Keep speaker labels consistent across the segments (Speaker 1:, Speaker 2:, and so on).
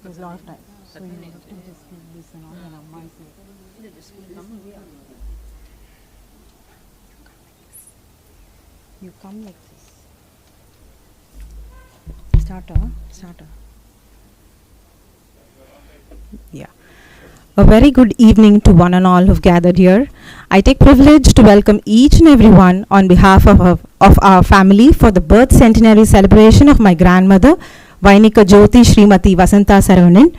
Speaker 1: There's a lot of time. So you have to just listen on and Amma is here. You come like this. Starter. Yeah. A very good evening to one and all who've gathered here. I take privilege to welcome each and everyone on behalf of our family for the birth centenary celebration of my grandmother, Vainika Jyothi VASANTHA SARAVANAN.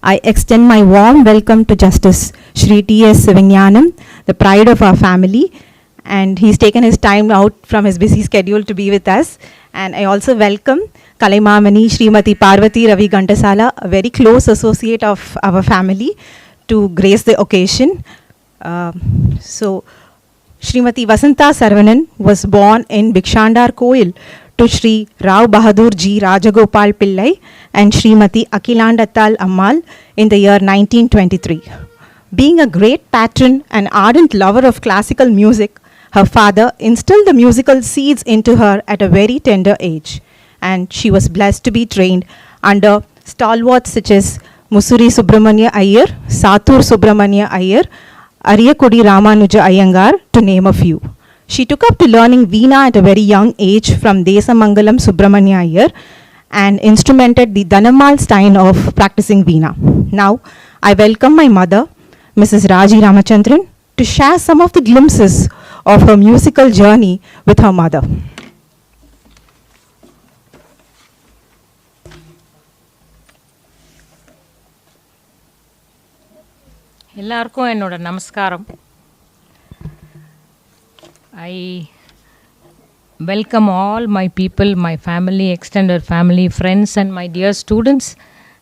Speaker 1: I extend my warm welcome to Justice Shri T.S. Sivanyanam, the pride of our family, and he's taken his time out from his busy schedule to be with us. And I also welcome Kalaimamani Srimati Parvathy Ravi GHANTASALA, a very close associate of our family, to grace the occasion. So, Srimati Vasantha Saravanan was born in Bikshandar Koil to Shri Rao Bahadur Ji Rajagopal Pillai and Srimati Akilandattal Ammal in the year 1923. Being a great patron and ardent lover of classical music, her father instilled the musical seeds into her at a very tender age, and she was blessed to be trained under stalwarts such as Musuri Subramanya Iyer, Satur Subramanya Iyer, Ariyakudi Ramanuja Iyengar, to name a few. She took up to learning Veena at a very young age from Desamangalam Subramanya Iyer and instrumented the Dhanammal style of practicing Veena. Now, I welcome my mother, Mrs. Raji Ramachandran, to share some of the glimpses of her musical journey with her mother.
Speaker 2: எல்லாருக்கும் என்னோட நமஸ்காரம். I welcome all my people, my family, extended family, friends and my dear students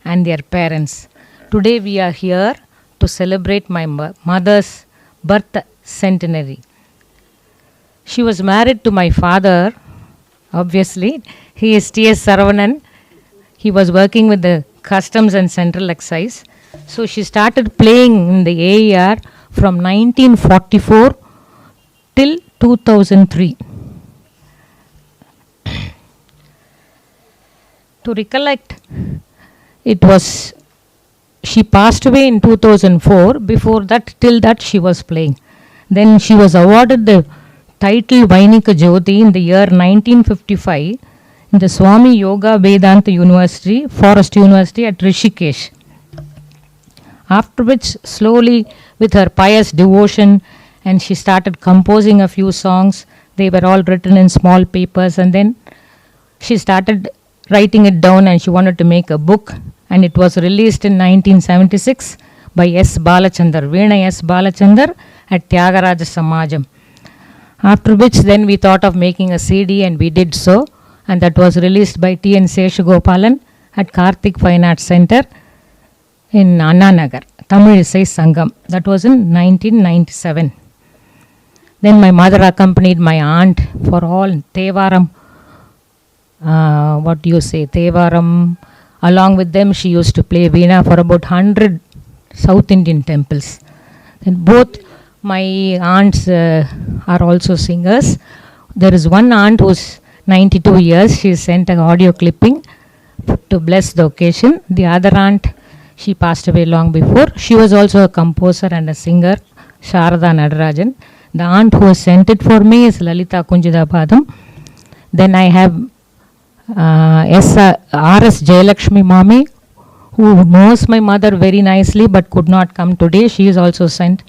Speaker 2: and their parents. Today we are here to celebrate my mother's birth centenary. She was married to my father, obviously. He is T.S. Saravanan. He was working with the customs and central excise. So she started playing in the AER from 1944 till 2003. To recollect, she passed away in 2004. Before that, till that she was playing. Then she was awarded the title Vainika Jyothi in the year 1955 in the Swami Yoga Vedanta University, Forest University at Rishikesh. After which, slowly, with her pious devotion, and she started composing a few songs. They were all written in small papers, and then she started writing it down and she wanted to make a book, and it was released in 1976 by S. Balachandar, Veena S. Balachandar at Tyagaraja Samajam. After which, then we thought of making a CD, and we did so, and that was released by T.N. Seshagopalan at Karthik Fine Arts Center in Anna Nagar, Tamil Isai Sangam. That was in 1997. Then my mother accompanied my aunt for all Tevaram, Tevaram. Along with them, she used to play Veena for about 100 South Indian temples. Then both my aunts are also singers. There is one aunt who's 92 years. She sent an audio clipping to bless the occasion. The other aunt, she passed away long before. She was also a composer and a singer, Sharada Nadarajan. The aunt who has sent it for me is Lalita Kunjida Padam. Then I have R.S. Jayalakshmi Mami, who knows my mother very nicely but could not come today. She has also sent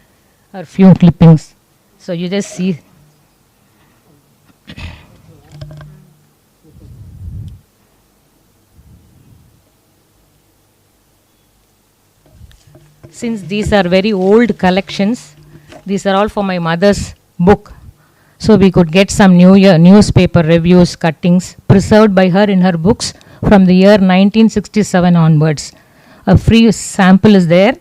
Speaker 2: a few clippings. So you just see. Since these are very old collections, these are all for my mother's book. So we could get some newspaper reviews, cuttings preserved by her in her books from the year 1967 onwards. A free sample is there,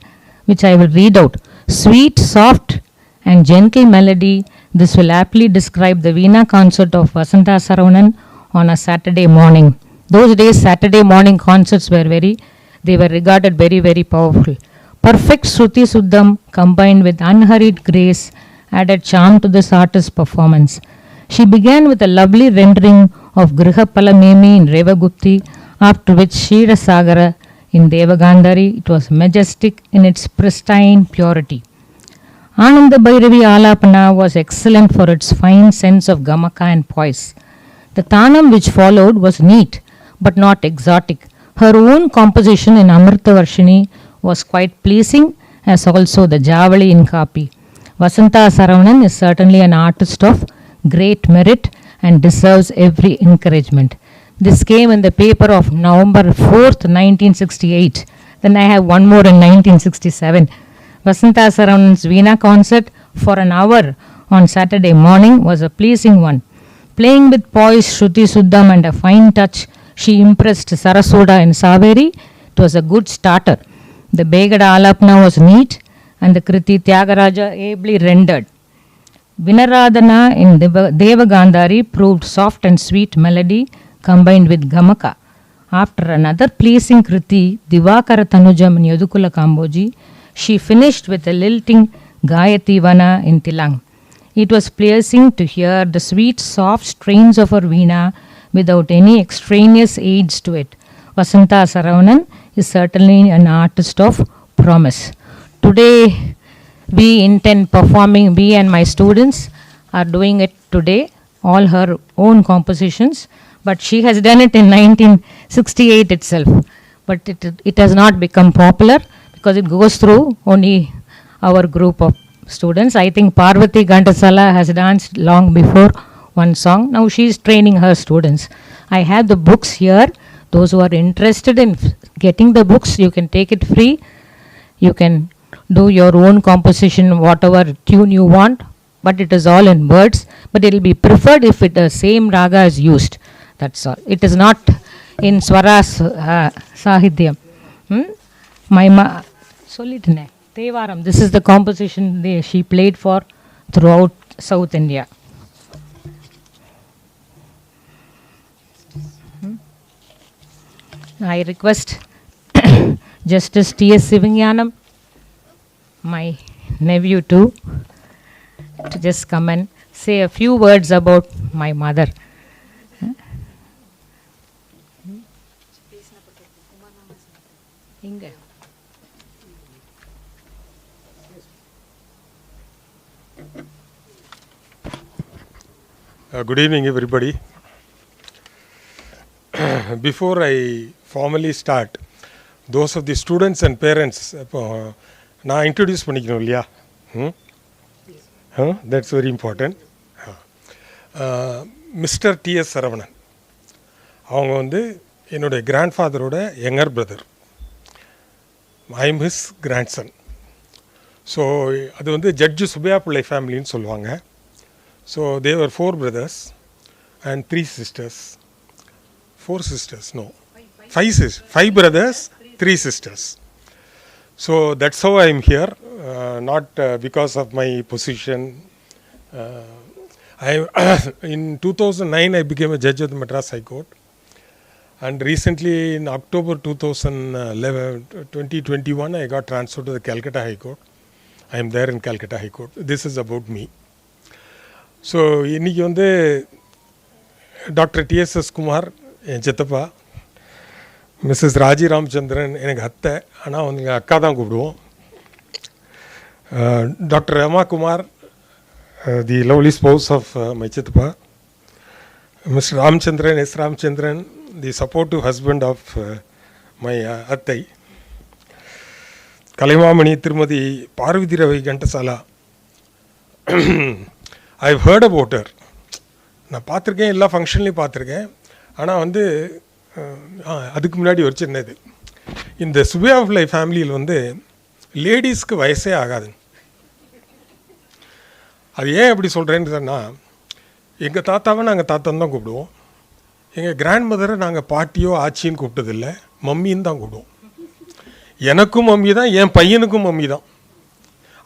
Speaker 2: which I will read out. Sweet, soft and gentle melody, this will aptly describe the Veena concert of Vasantha Saravanan on a Saturday morning. Those days, Saturday morning concerts were they were regarded very, very powerful. Perfect Shruti Suddham combined with unhurried grace added charm to this artist's performance. She began with a lovely rendering of Grihapala Memi in Revagupti, after which Shira Sagara in Devagandhari. It was majestic in its pristine purity. Ananda Bhairavi Alapana was excellent for its fine sense of gamaka and poise. The Tanam which followed was neat but not exotic. Her own composition in Amritavarshini was quite pleasing, as also the Javali in Kapi. Vasantha Saravanan is certainly an artist of great merit and deserves every encouragement. This came in the paper of November 4th, 1968. Then I have one more in 1967. Vasantha Saravanan's Veena concert for an hour on Saturday morning was a pleasing one. Playing with poise, Shruti Suddham and a fine touch, she impressed Sarasoda in Saveri. It was a good starter. The Begada Alapna was neat and the Kriti Tyagaraja ably rendered. Vinaradana in Devagandhari proved soft and sweet melody combined with gamaka. After another pleasing Kriti, Divakara Tanujam in Yadukula Kamboji, she finished with a lilting Gayativana in Tilang. It was pleasing to hear the sweet, soft strains of her Veena without any extraneous aids to it. Vasantha Saravanan is certainly an artist of promise. Today, we intend performing, we and my students are doing it today, all her own compositions, but she has done it in 1968 itself. But it has not become popular because it goes through only our group of students. I think PARVATHY GHANTASALA has danced long before one song. Now she is training her students. I have the books here. Those who are interested in getting the books, you can take it free. You can do your own composition, whatever tune you want, but it is all in words. But it will be preferred if the same raga is used. That's all. It is not in Swaras Sahityam. Sollitene. Tevaram. This is the composition she played for throughout South India. I request Justice T.S. Sivingyanam, my nephew too, to just come and say a few words about my mother.
Speaker 3: Good evening, everybody. Before I formally start, those of the students and parents, I introduce Panikinolia. That's very important. Mr. T.S. Saravanan. அவங்க வந்து என்னுடைய grandfather-ஓட younger brother. I am his grandson. So அது வந்து judge Subbiah பிள்ளை ஃபேமிலின்னு சொல்லுவாங்க. So they were 4 brothers and 3 sisters. 4 sisters, no. 5 brothers, 3 sisters. So that's how I am here, not because of my position. In 2009 I became a judge of the Madras High Court. And recently in October 2021 I got transferred to the Calcutta High Court. I am there in Calcutta High Court. This is about me. So இன்னைக்கு வந்து doctor TDS Kumar என் சித்தப்பா, Mrs Raji Ramachandran எனக்கு அத்தை, ஆனால் வந்து எங்கள் அக்கா தான் கூப்பிடுவோம். Doctor Rama Kumar, the lovely spouse of my சித்தப்பா. Mister Ramachandran, S Ramachandran, the supportive husband of my அத்தை. கலைமாமணி திருமதி Parvati Ravi Ghantasala. I've heard about her. நான் பார்த்துருக்கேன், எல்லா ஃபங்க்ஷன்லேயும் பார்த்துருக்கேன். ஆனால் வந்து அதுக்கு முன்னாடி ஒரு சின்னது, இந்த சுபே ஆஃப் லைஃப் ஃபேமிலியில் வந்து லேடிஸ்க்கு வயசே ஆகாது. அது ஏன் அப்படி சொல்கிறேன்னு சொன்னால், எங்கள் தாத்தாவை நாங்கள் தாத்தான்னு தான் கூப்பிடுவோம். எங்கள் கிராண்ட் மதரை நாங்கள் பாட்டியோ ஆச்சின்னு கூப்பிட்டதில்லை, மம்மின்னு தான் கூப்பிடுவோம். எனக்கும் மம்மி தான், என் பையனுக்கும் மம்மி தான்.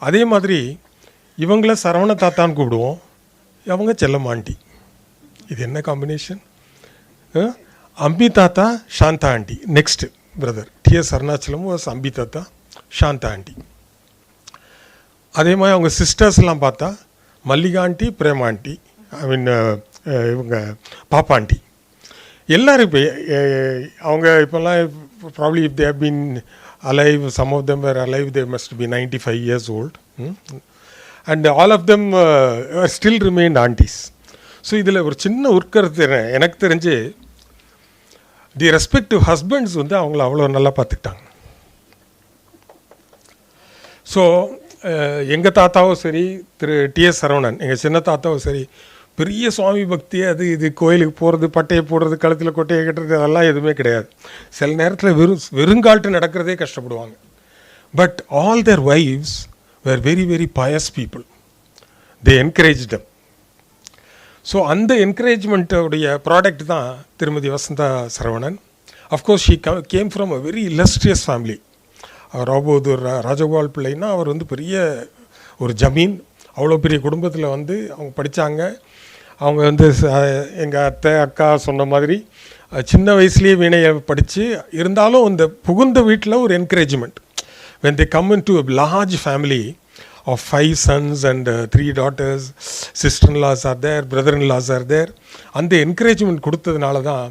Speaker 3: அதே மாதிரி இவங்கள சரவண தாத்தான்னு கூப்பிடுவோம், அவங்க செல்லம்மாண்டி. இது என்ன காம்பினேஷன்? அம்பி தாத்தா, Shantha aunty. Next brother TS Arunachalam was Ambi தாத்தா, சாந்தா ஆண்டி. அதே மாதிரி அவங்க சிஸ்டர்ஸ்லாம் பார்த்தா Mallika aunty, Prema aunty, I mean இவங்க பாப்பா ஆண்டி. எல்லோரும் இப்போ அவங்க இப்போல்லாம் probably if they have been alive, some of them were alive, they must be 95 years old. And all of them still remain aunties. So இதில் ஒரு சின்ன உட்கருத்து எனக்கு தெரிஞ்சு தி ரெஸ்பெக்டிவ் ஹஸ்பண்ட்ஸ் வந்து அவங்கள அவ்வளோ நல்லா பார்த்துக்கிட்டாங்க. ஸோ எங்கள் தாத்தாவும் சரி, திரு டிஎஸ் சரவணன் எங்கள் சின்ன தாத்தாவும் சரி, பெரிய சுவாமி பக்தி அது இது கோயிலுக்கு போகிறது, பட்டையை போடுறது, கழுத்தில் கொட்டையை கட்டுறது, அதெல்லாம் எதுவுமே கிடையாது. சில நேரத்தில் வெறுங்கால்ட்டு நடக்கிறதே கஷ்டப்படுவாங்க. But all their wives were very very pious people. They encourage them. So அந்த என்கரேஜ்மெண்ட்டோடைய ப்ராடக்ட் தான் திருமதி Vasantha Saravanan. Of course she came from a very illustrious family. ராபோதூர் ராஜகோபால் பிள்ளைன்னா அவர் வந்து பெரிய ஒரு ஜமீன், அவ்வளோ பெரிய குடும்பத்தில் வந்து அவங்க படித்தாங்க. அவங்க வந்து எங்கள் அத்தை அக்கா சொன்ன மாதிரி சின்ன வயசுலேயே வீணையை படித்து இருந்தாலும் இந்த புகுந்த வீட்டில் ஒரு encouragement. when they come into a large family of 5 sons and 3 daughters, sister-in-laws are there, brother-in-laws are there, அந்த என்கரேஜ்மெண்ட் கொடுத்ததுனால தான்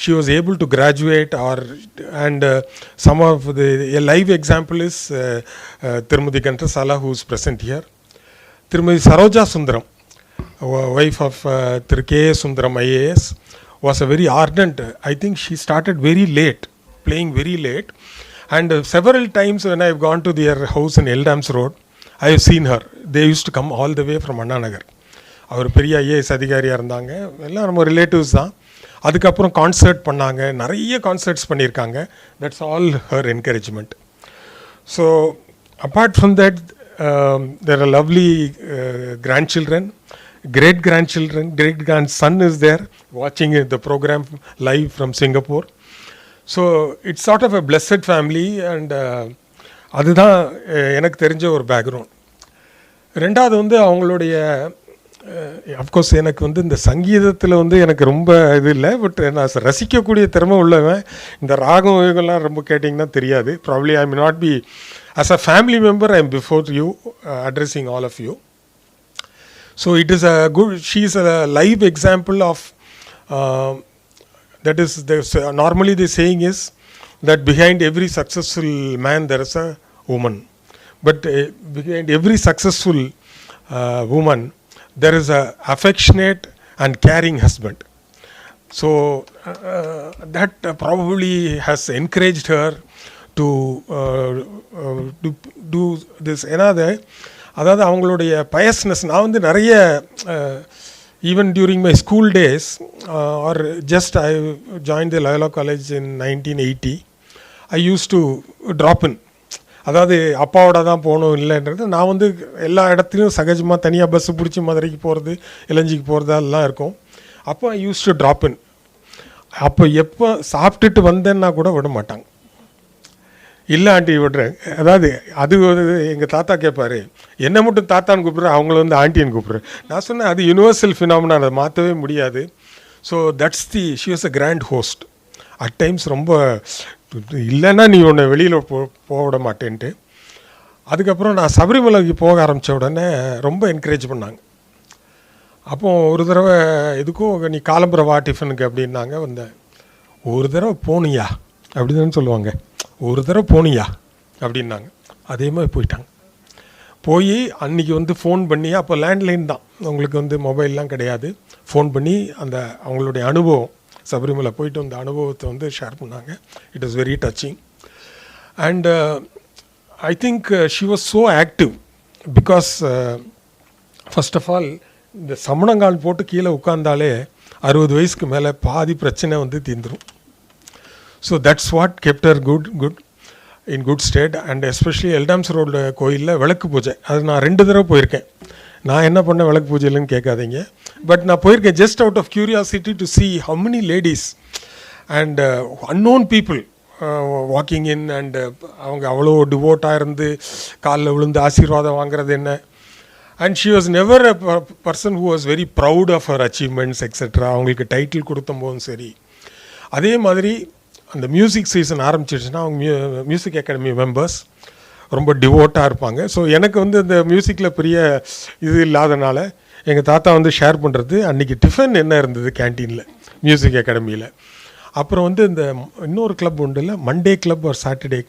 Speaker 3: she was able to graduate. And some of a live example is Tirumadi Ghantasala, who is present here. Tirumadi Saroja Sundaram, wife of Thiru K. Sundaram IAS, was a very ardent, I think she started very late, playing very late. And several times when I have gone to their house in Eldams Road, I have seen her. They used to come all the way from Anna Nagar. அவர் பெரிய IAS அதிகாரியாக இருந்தாங்க. எல்லாம் நம்ம relatives தான். அதுக்கப்புறம் concert பண்ணாங்க, நிறைய concerts பண்ணியிருக்காங்க. That's all her encouragement. So apart from that there are lovely grandchildren, great grandchildren. Great grandson is there watching the program live from Singapore. So it's sort of a blessed family. And அதுதான் எனக்கு தெரிஞ்ச ஒரு background. ரெண்டாவது வந்து அவங்களுடைய of course எனக்கு வந்து இந்த சங்கீதத்தில் வந்து எனக்கு ரொம்ப இது இல்லை, பட் நான் ரசிக்கக்கூடிய திறமை உள்ளவன். இந்த ராகம் இதெல்லாம் ரொம்ப கேட்டிங்கன்னா தெரியாது. Probably I may not be as a family member, I am before you addressing all of you. So it is a good, she is a live example of that is normally the saying is that behind every successful man there is a woman, but behind every successful woman there is a affectionate and caring husband. So that probably has encouraged her to do this. அதாவது அவங்களுடைய biasness. நான் வந்து நிறைய even during my school days or just I joined the Loyola College in 1980, I used to drop in. அதாவது அப்பாவோட தான் போகணும் இல்லைன்றது, நான் வந்து எல்லா இடத்துலையும் சகஜமாக தனியாக பஸ்ஸு பிடிச்சி மதுரைக்கு போகிறது, இளஞ்சிக்கு போகிறது அதெல்லாம் இருக்கும். அப்போ ஐ யூஸ் டு ட்ராப் இன். அப்போ எப்போ சாப்பிட்டுட்டு வந்தேன்னா கூட விட மாட்டாங்க. இல்லை ஆண்டி விடுறேன். அதாவது அது எங்கள் தாத்தா கேட்பார், என்னை மட்டும் தாத்தான்னு கூப்பிட்றேன், அவங்கள வந்து ஆண்டின்னு கூப்பிட்றேன். நான் சொன்னேன் அது யூனிவர்சல் ஃபினாமினா, அதை மாற்றவே முடியாது. So that's she was a grand host. At times ரொம்ப இல்லைன்னா நீ உன்னை வெளியில் போக விட மாட்டேன்ட்டு. அதுக்கப்புறம் நான் சபரிமலைக்கு போக ஆரம்பித்த உடனே ரொம்ப என்கரேஜ் பண்ணாங்க. அப்போது ஒரு தடவை எதுக்கும் நீ காலம்புரை வா டிஃபனுக்கு அப்படின்னாங்க. வந்தேன். ஒரு தடவை போனியா அப்படின்னு சொல்லுவாங்க, ஒரு தடவை போனியா அப்படின்னாங்க. அதே மாதிரி போயிட்டாங்க. போய் அன்றைக்கி வந்து ஃபோன் பண்ணி, அப்போ லேண்ட்லைன் தான், அவங்களுக்கு வந்து மொபைல்லாம் கிடையாது. ஃபோன் பண்ணி அந்த அவங்களுடைய அனுபவம், சபரிமலை போயிட்டு வந்த அனுபவத்தை வந்து ஷேர் பண்ணாங்க. It is very touching. And I think she was so active because first of all இந்த சமணங்கால் போட்டு கீழே உட்கார்ந்தாலே 60 வயசுக்கு மேலே பாதி பிரச்சனை வந்து தீர்ந்துடும். So that's what kept her good in good state. And especially Eldams Road கோயிலில் விளக்கு பூஜை, அது நான் 2 தடவை போயிருக்கேன். நான் என்ன பண்ண விளக்கு பூஜையிலன்னு கேட்காதீங்க, பட் நான் போயிருக்கேன் just out of curiosity to see how many ladies and unknown people walking in. And அவங்க அவ்வளோ டிவோட்டாக இருந்து காலில் விழுந்து ஆசீர்வாதம் வாங்குறது என்ன. And she was never a person who was very proud of her achievements etcetera. அவங்களுக்கு டைட்டில் கொடுத்த போதும் சரி. அதே மாதிரி அந்த மியூசிக் சீசன் ஆரம்பிச்சிடுச்சுன்னா அவங்க மியூசிக் அகாடமி மெம்பர்ஸ் ரொம்ப டிவோட்டாக இருப்பாங்க. ஸோ எனக்கு வந்து இந்த மியூசிக்கில் பெரிய இது இல்லாதனால எங்கள் தாத்தா வந்து ஷேர் பண்ணுறது அன்றைக்கி டிஃபன் என்ன இருந்தது கேன்டீனில் மியூசிக் அகாடமியில். அப்புறம் வந்து இந்த இன்னொரு கிளப் உண்டு இல்லை, மண்டே கிளப் ஒரு சாட்டர்டே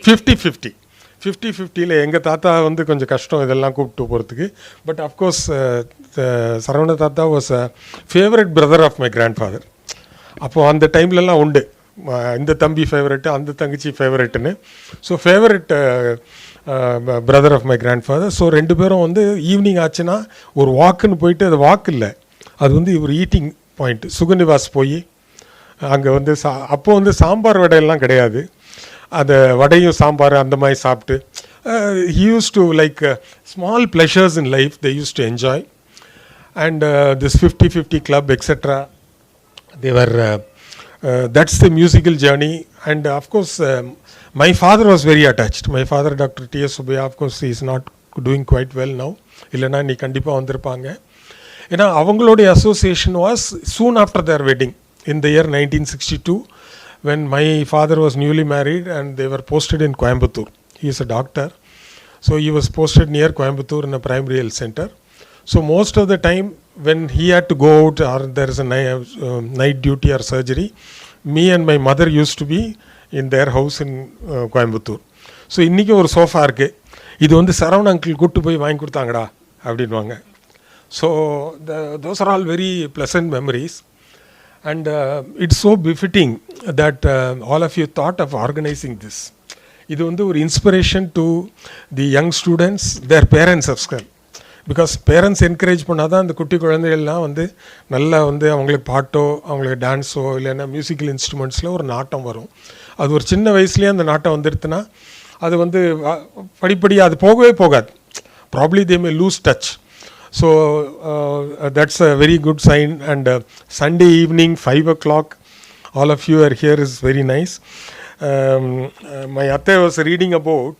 Speaker 3: 50-50 50-50யில் எங்கள் தாத்தா வந்து கொஞ்சம் கஷ்டம் இதெல்லாம் கூப்பிட்டு போகிறதுக்கு. பட் அஃப்கோர்ஸ் சரவண தாத்தா was a favourite brother of my grandfather. அப்போது அந்த டைம்லலாம் உண்டு இந்த தம்பி ஃபேவரெட்டு அந்த தங்கச்சி ஃபேவரெட்டுன்னு. So favourite brother of my grandfather. So ரெண்டு பேரும் வந்து ஈவினிங் ஆச்சுன்னா ஒரு வாக்குன்னு போயிட்டு, அது வாக்கு இல்லை, அது வந்து ஒரு ஈட்டிங் பாயிண்ட். சுகநிவாஸ் போய் அங்கே வந்து அப்போது வந்து சாம்பார் வடையெல்லாம் கிடையாது, அந்த வடையும் சாம்பார் அந்த மாதிரி சாப்பிட்டு he used to like small pleasures in life they used to enjoy. And this 50-50 club etc, they were that's the musical journey. And of course my father was very attached. My father Dr. T.S. Subbiya, of course he is not doing quite well now, இல்லைனா நீ கண்டிப்பாக வந்திருப்பாங்க. ஏன்னா அவங்களுடைய association was soon after their wedding in the year 1962, when my father was newly married and they were posted in Coimbatore. He is a doctor, so he was posted near Coimbatore in a primary health center. So most of the time when he had to go out or there is a night duty or surgery, me and my mother used to be in their house in Coimbatore. So இன்றைக்கி ஒரு sofa இருக்குது, இது வந்து Saravana uncle கூப்பிட்டு போய் வாங்கி கொடுத்தாங்கடா அப்படின்வாங்க. So those are all very pleasant memories. And it's so befitting that all of you thought of organizing this. இது வந்து ஒரு inspiration to the young students, their parents as well. Because parents encourage பண்ணால் தான் அந்த குட்டி குழந்தைகள்லாம் வந்து நல்லா வந்து அவங்களுக்கு பாட்டோ அவங்களுக்கு டான்ஸோ இல்லைன்னா மியூசிக்கல் இன்ஸ்ட்ருமெண்ட்ஸில் ஒரு நாட்டம் வரும். அது ஒரு சின்ன வயசுலேயே அந்த நாட்டம் வந்துடுதுன்னா அது வந்து படிப்படியாக அது போகவே போகாது. Probably they May loose touch. So that's a very good sign. And Sunday evening 5 o'clock all of you are here is very nice. My atte was reading about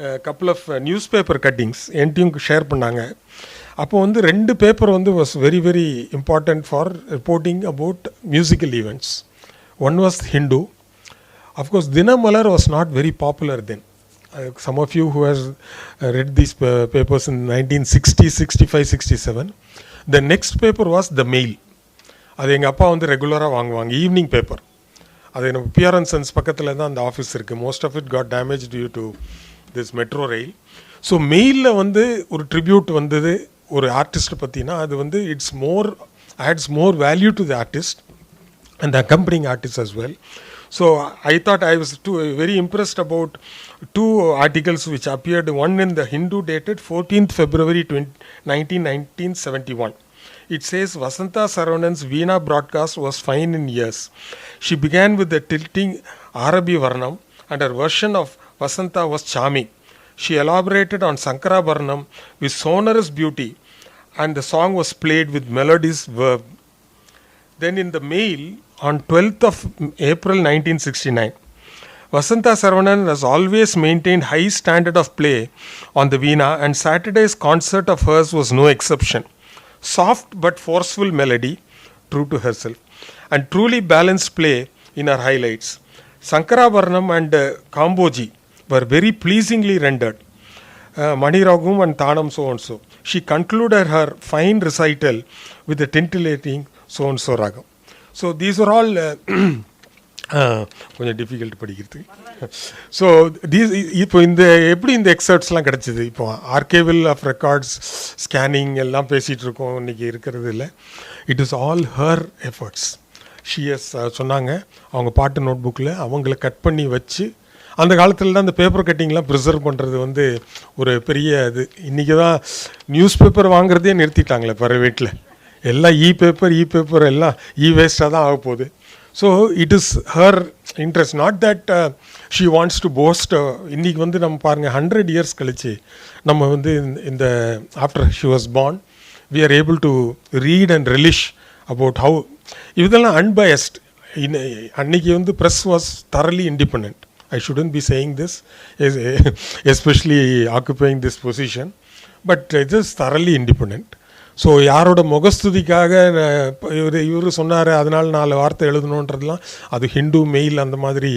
Speaker 3: a couple of newspaper cuttings enting share பண்ணாங்க. அப்போ வந்து ரெண்டு paper வந்து was very very important for reporting about musical events. One was Hindu. Of course Dinamalar was not very popular then. Some of you who has read these papers in 1960, 65, 67. The next paper was The Mail. அது எங்கள் அப்பா வந்து ரெகுலராக வாங்குவாங்க, evening paper. அது நம்ம PR and sons பக்கத்தில் தான் அந்த ஆஃபீஸ் இருக்குது. Most of it got damage due to this metro rail. So மெயிலில் வந்து ஒரு ட்ரிபியூட் வந்தது ஒரு ஆர்டிஸ்ட்டை பற்றினா அது வந்து it's more adds more value to the artist and the accompanying artist as well. So I thought I was very impressed about two articles which appeared, one in the Hindu dated 14th February 1971. It says Vasantha Saravanan's Veena broadcast was fine in years. She began with the tilting Arabi Varnam and her version of Vasantha was charming. She elaborated on Sankara Varnam with sonorous beauty and the song was played with melodious verb. Then in the Mail on 12th of April 1969, Vasantha Saravanan has always maintained high standard of play on the Veena and Saturday's concert of hers was no exception. Soft but forceful melody, true to herself, and truly balanced play in her highlights. Sankara Varnam and Kamboji were very pleasingly rendered. Mani Ragum and Thanam so and so. She concluded her fine recital with a tintillating so and so ragam. So these are all கொஞ்சம் difficult படிக்கிறதுக்கு. So இப்போ இந்த எப்படி இந்த எக்ஸர்ட்ஸ்லாம் கிடச்சிது? இப்போ ஆர்கேவில் of records scanning எல்லாம் பேசிகிட்டு இருக்கோம் இன்றைக்கி இருக்கிறது இல்லை. It is all her efforts. She's சொன்னாங்க அவங்க பாட்டு நோட் புக்கில் அவங்கள கட் பண்ணி வச்சு அந்த காலத்தில் தான் அந்த பேப்பர் கட்டிங்லாம் ப்ரிசர்வ் பண்ணுறது வந்து ஒரு பெரிய இது. இன்றைக்கி தான் நியூஸ் பேப்பர் வாங்குறதே நிறுத்திட்டாங்களே ப்ரைவேட்டில். எல்லாம் இ பேப்பர் எல்லாம் வேஸ்ட்டாக தான் ஆக போகுது. So it is her interest, not that she wants to post. இன்றைக்கி வந்து நம்ம பாருங்கள் 100 years கழிச்சு நம்ம வந்து இந்த after she was born we are able to read and relish about how இதெல்லாம் அன்பயஸ்ட். அன்றைக்கி வந்து press was totally independent. I shouldn't be saying this, especially occupying this position, but it is thoroughly independent. So யாரோட முகஸ்துதிக்காக இவர் சொன்னார் அதனால் 4 வார்த்தை எழுதணுன்றதுலாம் அது Hindu mail அந்த மாதிரி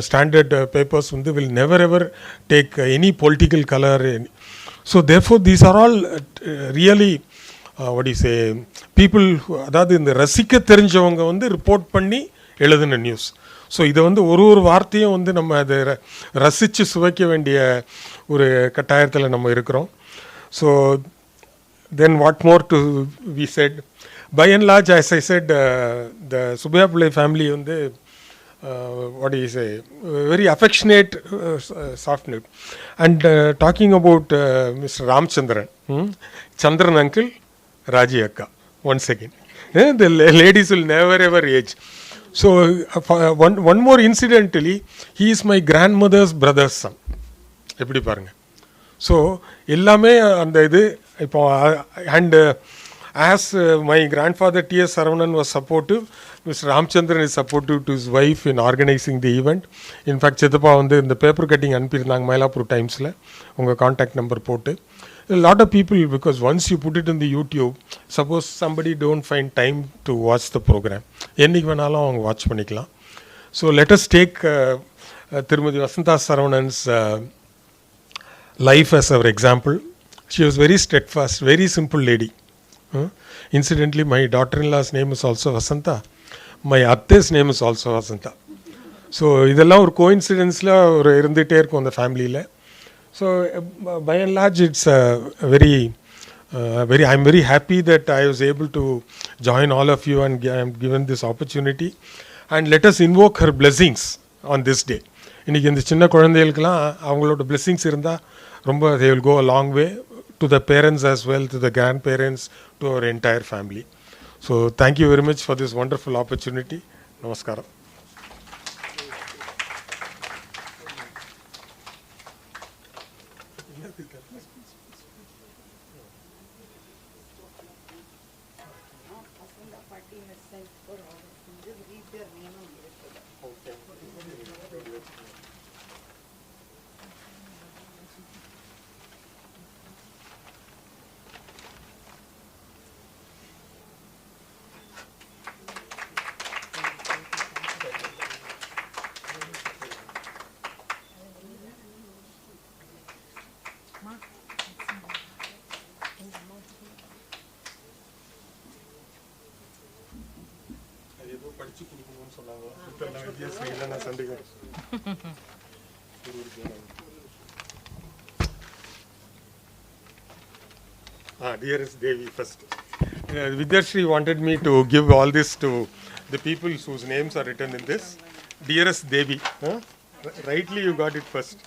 Speaker 3: ஸ்டாண்டர்ட் பேப்பர்ஸ் வந்து will never ever take any political colour. So therefore these are all really what is a people, அதாவது இந்த ரசிக்க தெரிஞ்சவங்க வந்து ரிப்போர்ட் பண்ணி எழுதின நியூஸ். ஸோ இதை வந்து ஒரு வார்த்தையும் வந்து நம்ம அதை ரசித்து சுவைக்க வேண்டிய ஒரு கட்டாயத்தில் நம்ம இருக்கிறோம். So then what more to be said? By and large, as I said, the Subbiya Pillai family வந்து what do you say, very affectionate, soft note. And talking about Mr. Ramchandran, Chandran uncle, Raji akka, once again. The ladies will never ever age. So one more incidentally, he is my grandmother's brother's son. எப்படி பாருங்க. So எல்லாமே அந்த இது இப்போ and as my grandfather T.S. Saravanan was supportive, Mr. Ramchandran is supportive to his wife in organizing the event. In fact சித்தப்பா வந்து இந்த paper cutting அனுப்பியிருந்தாங்க மயிலாப்பூர் டைம்ஸில் உங்கள் காண்டாக்ட் நம்பர் போட்டு. Lot of people, because once you put it in the YouTube, suppose somebody don't find time to watch the programme, என்றைக்கு வேணாலும் அவங்க வாட்ச் பண்ணிக்கலாம். ஸோ லெட் அஸ் டேக் திருமதி Vasantha சரவணன்ஸ் life as our example. She was very steadfast, very simple lady. Incidentally, my daughter-in-law's name is also Vasantha. My atte's name is also Vasantha. So இதெல்லாம் ஒரு கோஇன்சிடென்ஸில் ஒரு இருந்துகிட்டே இருக்கும் அந்த ஃபேமிலியில். So by and large it's I'm very happy that I was able to join all of you and I am given this opportunity. And let us invoke her blessings on this day. இன்றைக்கி இந்த சின்ன குழந்தைகளுக்கெல்லாம் அவங்களோட blessings இருந்தால் ரொம்ப they will go a long way to the parents as well, to the grandparents, to our entire family. So thank you very much for this wonderful opportunity. Namaskaram. Dearest Devi first. Vidyashri wanted me to give all this to the people whose names are written in this. Dearest Devi. Rightly you got it first.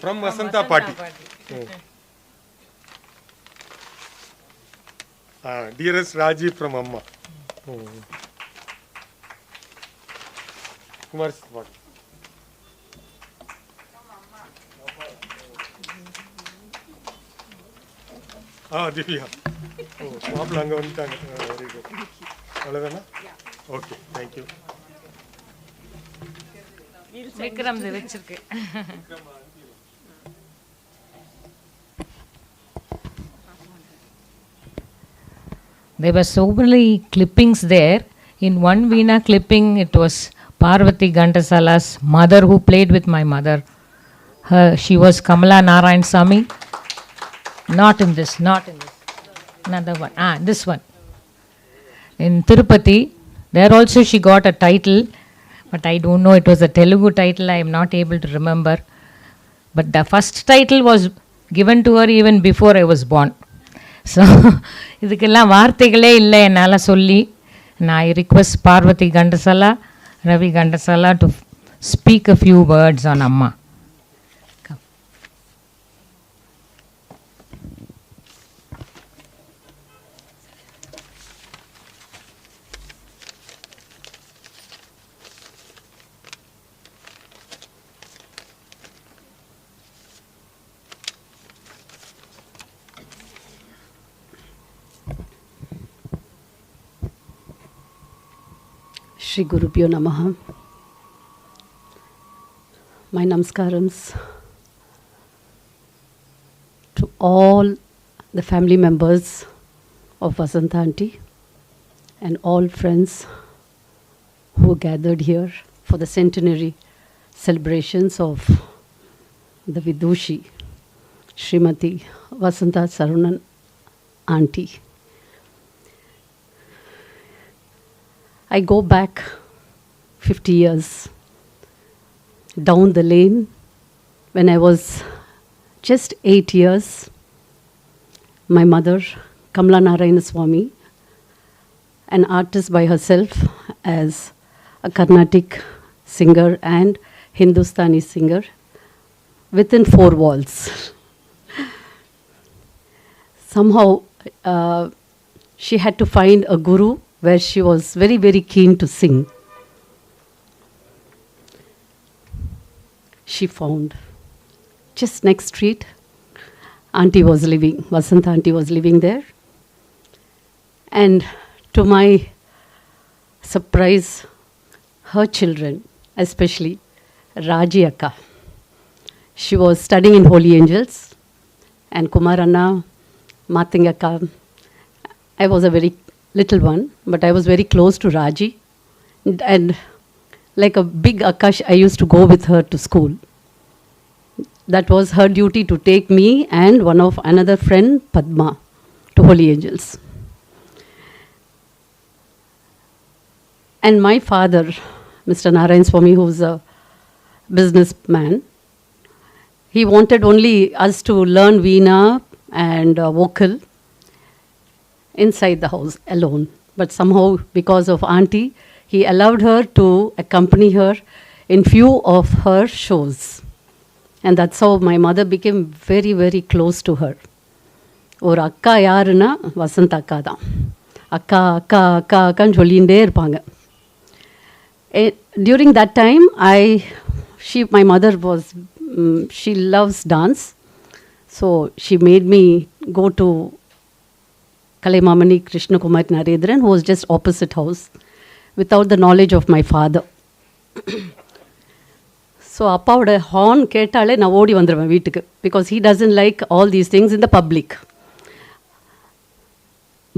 Speaker 3: From Vasantha Party. Dearest Raji from Amma. Kumar Spot. Divya. மாப்பிள்ள அங்கே வந்துட்டாங்க. Very good. அவ்வளோதானா? Okay, thank you.
Speaker 2: Vikram வச்சிருக்கு. There were so many clippings there. In one Veena clipping, it was Parvathy Ghantasala's mother who played with my mother. She was Kamala Narayan Sami. Not in this. Another one. This one. In Tirupati, there also she got a title, but I don't know, it was a Telugu title, I am not able to remember. But the first title was given to her even before I was born. So, இதுக்கெல்லாம் வார்த்தைகளே இல்லை என்னால் சொல்லி. And I request Parvathy Ghantasala, Ravi Ghantasala to speak a few words on Amma.
Speaker 4: Shri Gurubhyo Namaha. My namaskarams to all the family members of Vasantha Aunty, and all friends who gathered here for the centenary celebrations of the Vidhusi, Srimati Vasantha Saravanan Aunty. I go back 50 years down the lane when I was just 8 years. My mother, Kamala Narayana Swami, an artist by herself as a Carnatic singer and Hindustani singer within 4 walls. Somehow she had to find a guru where she was very, very keen to sing. She found just next street, Auntie was living, Vasantha Aunty was living there. And to my surprise, her children, especially Raji Akka, she was studying in Holy Angels, and Kumaranna, Mathingakka. I was a very little one, but I was very close to Raji. And like a big Akash, I used to go with her to school. That was her duty to take me and another friend, Padma, to Holy Angels. And my father, Mr. Narayan Swami, who's a businessman, he wanted only us to learn Veena and vocal inside the house alone. But somehow, because of Auntie, he allowed her to accompany her in few of her shows. And that's how my mother became very, very close to her. ஒரு அக்கா யாருன்னா வசந்த் அக்கா தான். அக்கா அக்கா அக்கா அக்கான்னு சொல்லிகிட்டே இருப்பாங்க. During that time, my mother was, she loves dance. So she made me go to Kalaimamani Krishna Kumar Naredran, who was just opposite house, without the knowledge of my father. So அப்பாவோட horn கேட்டாலே நான் ஓடி வந்துடுவேன் வீட்டுக்கு, because he doesn't like all these things in the public.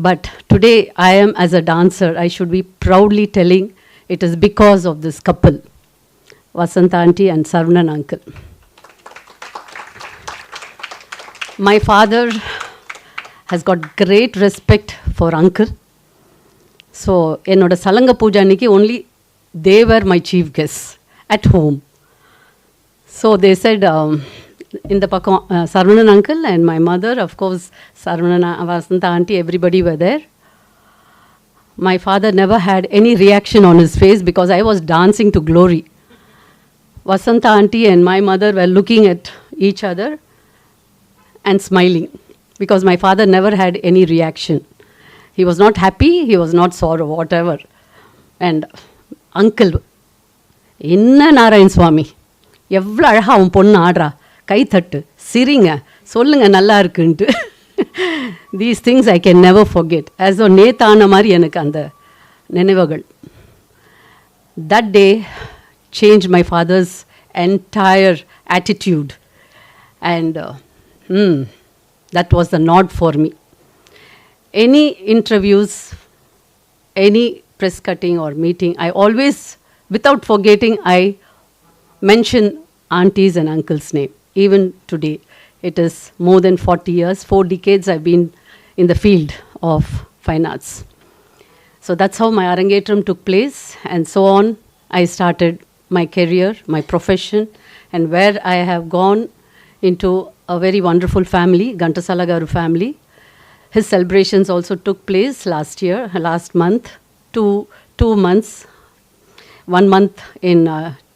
Speaker 4: But today I am, as a dancer, I should be proudly telling it is because of this couple, Vasantha Aunty and Saravanan uncle. My father has got great respect for uncle. So என்னோட சலங்க பூஜை அன்னைக்கு only they were my chief guests at home. So they said, in the Pakam, Saravanan uncle and my mother, of course, Saravanan, Vasantha Aunty, everybody were there. My father never had any reaction on his face because I was dancing to glory. Vasantha Aunty and my mother were looking at each other and smiling because my father never had any reaction. He was not happy, he was not sorrow, whatever. And uncle, Inna Narayan Swami, எவ்வளோ அழகாக அவன் பொண்ணு ஆடுறா, கை தட்டு, சிரிங்க, சொல்லுங்க நல்லா இருக்குன்ட்டு. These things I can never forget. As though நேத்தான மாதிரி எனக்கு அந்த நினைவுகள். That day changed my father's entire attitude. And that was the nod for me. Any interviews, any press cutting or meeting, I always, without forgetting, I mention aunties and uncles' name. Even today, it is more than 40 years, 4 decades I've been in the field of fine arts. So that's how my Arangetram took place, and so on I started my career, my profession, and where I have gone into a very wonderful family, GHANTASALA Garu family. His celebrations also took place last month, two months, 1 month in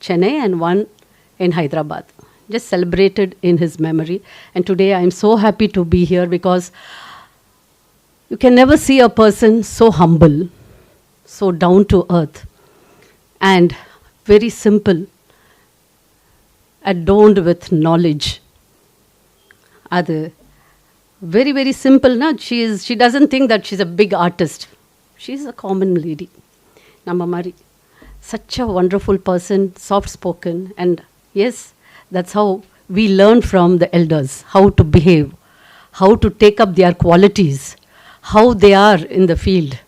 Speaker 4: Chennai and 1 in Hyderabad. Just celebrated in his memory. And today I am so happy to be here because you can never see a person so humble, so down to earth, and very simple, adorned with knowledge. Adu very, very simple. She doesn't think that she's a big artist. She's a common lady. Namma mari. Such a wonderful person, soft-spoken, and yes, that's how we learn from the elders, how to behave, how to take up their qualities, how they are in the field.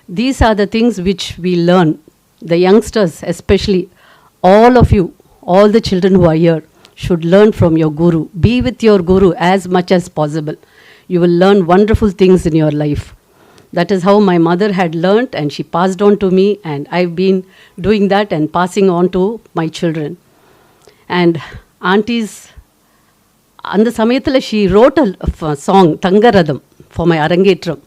Speaker 4: These are the things which we learn. The youngsters, especially, all of you, all the children who are here, should learn from your guru. Be with your guru as much as possible. You will learn wonderful things in your life. That is how my mother had learnt, and she passed on to me, and I've been doing that and passing on to my children. And aunties, and the Samayathala, she wrote a song, Tangaradam, for my Arangetram.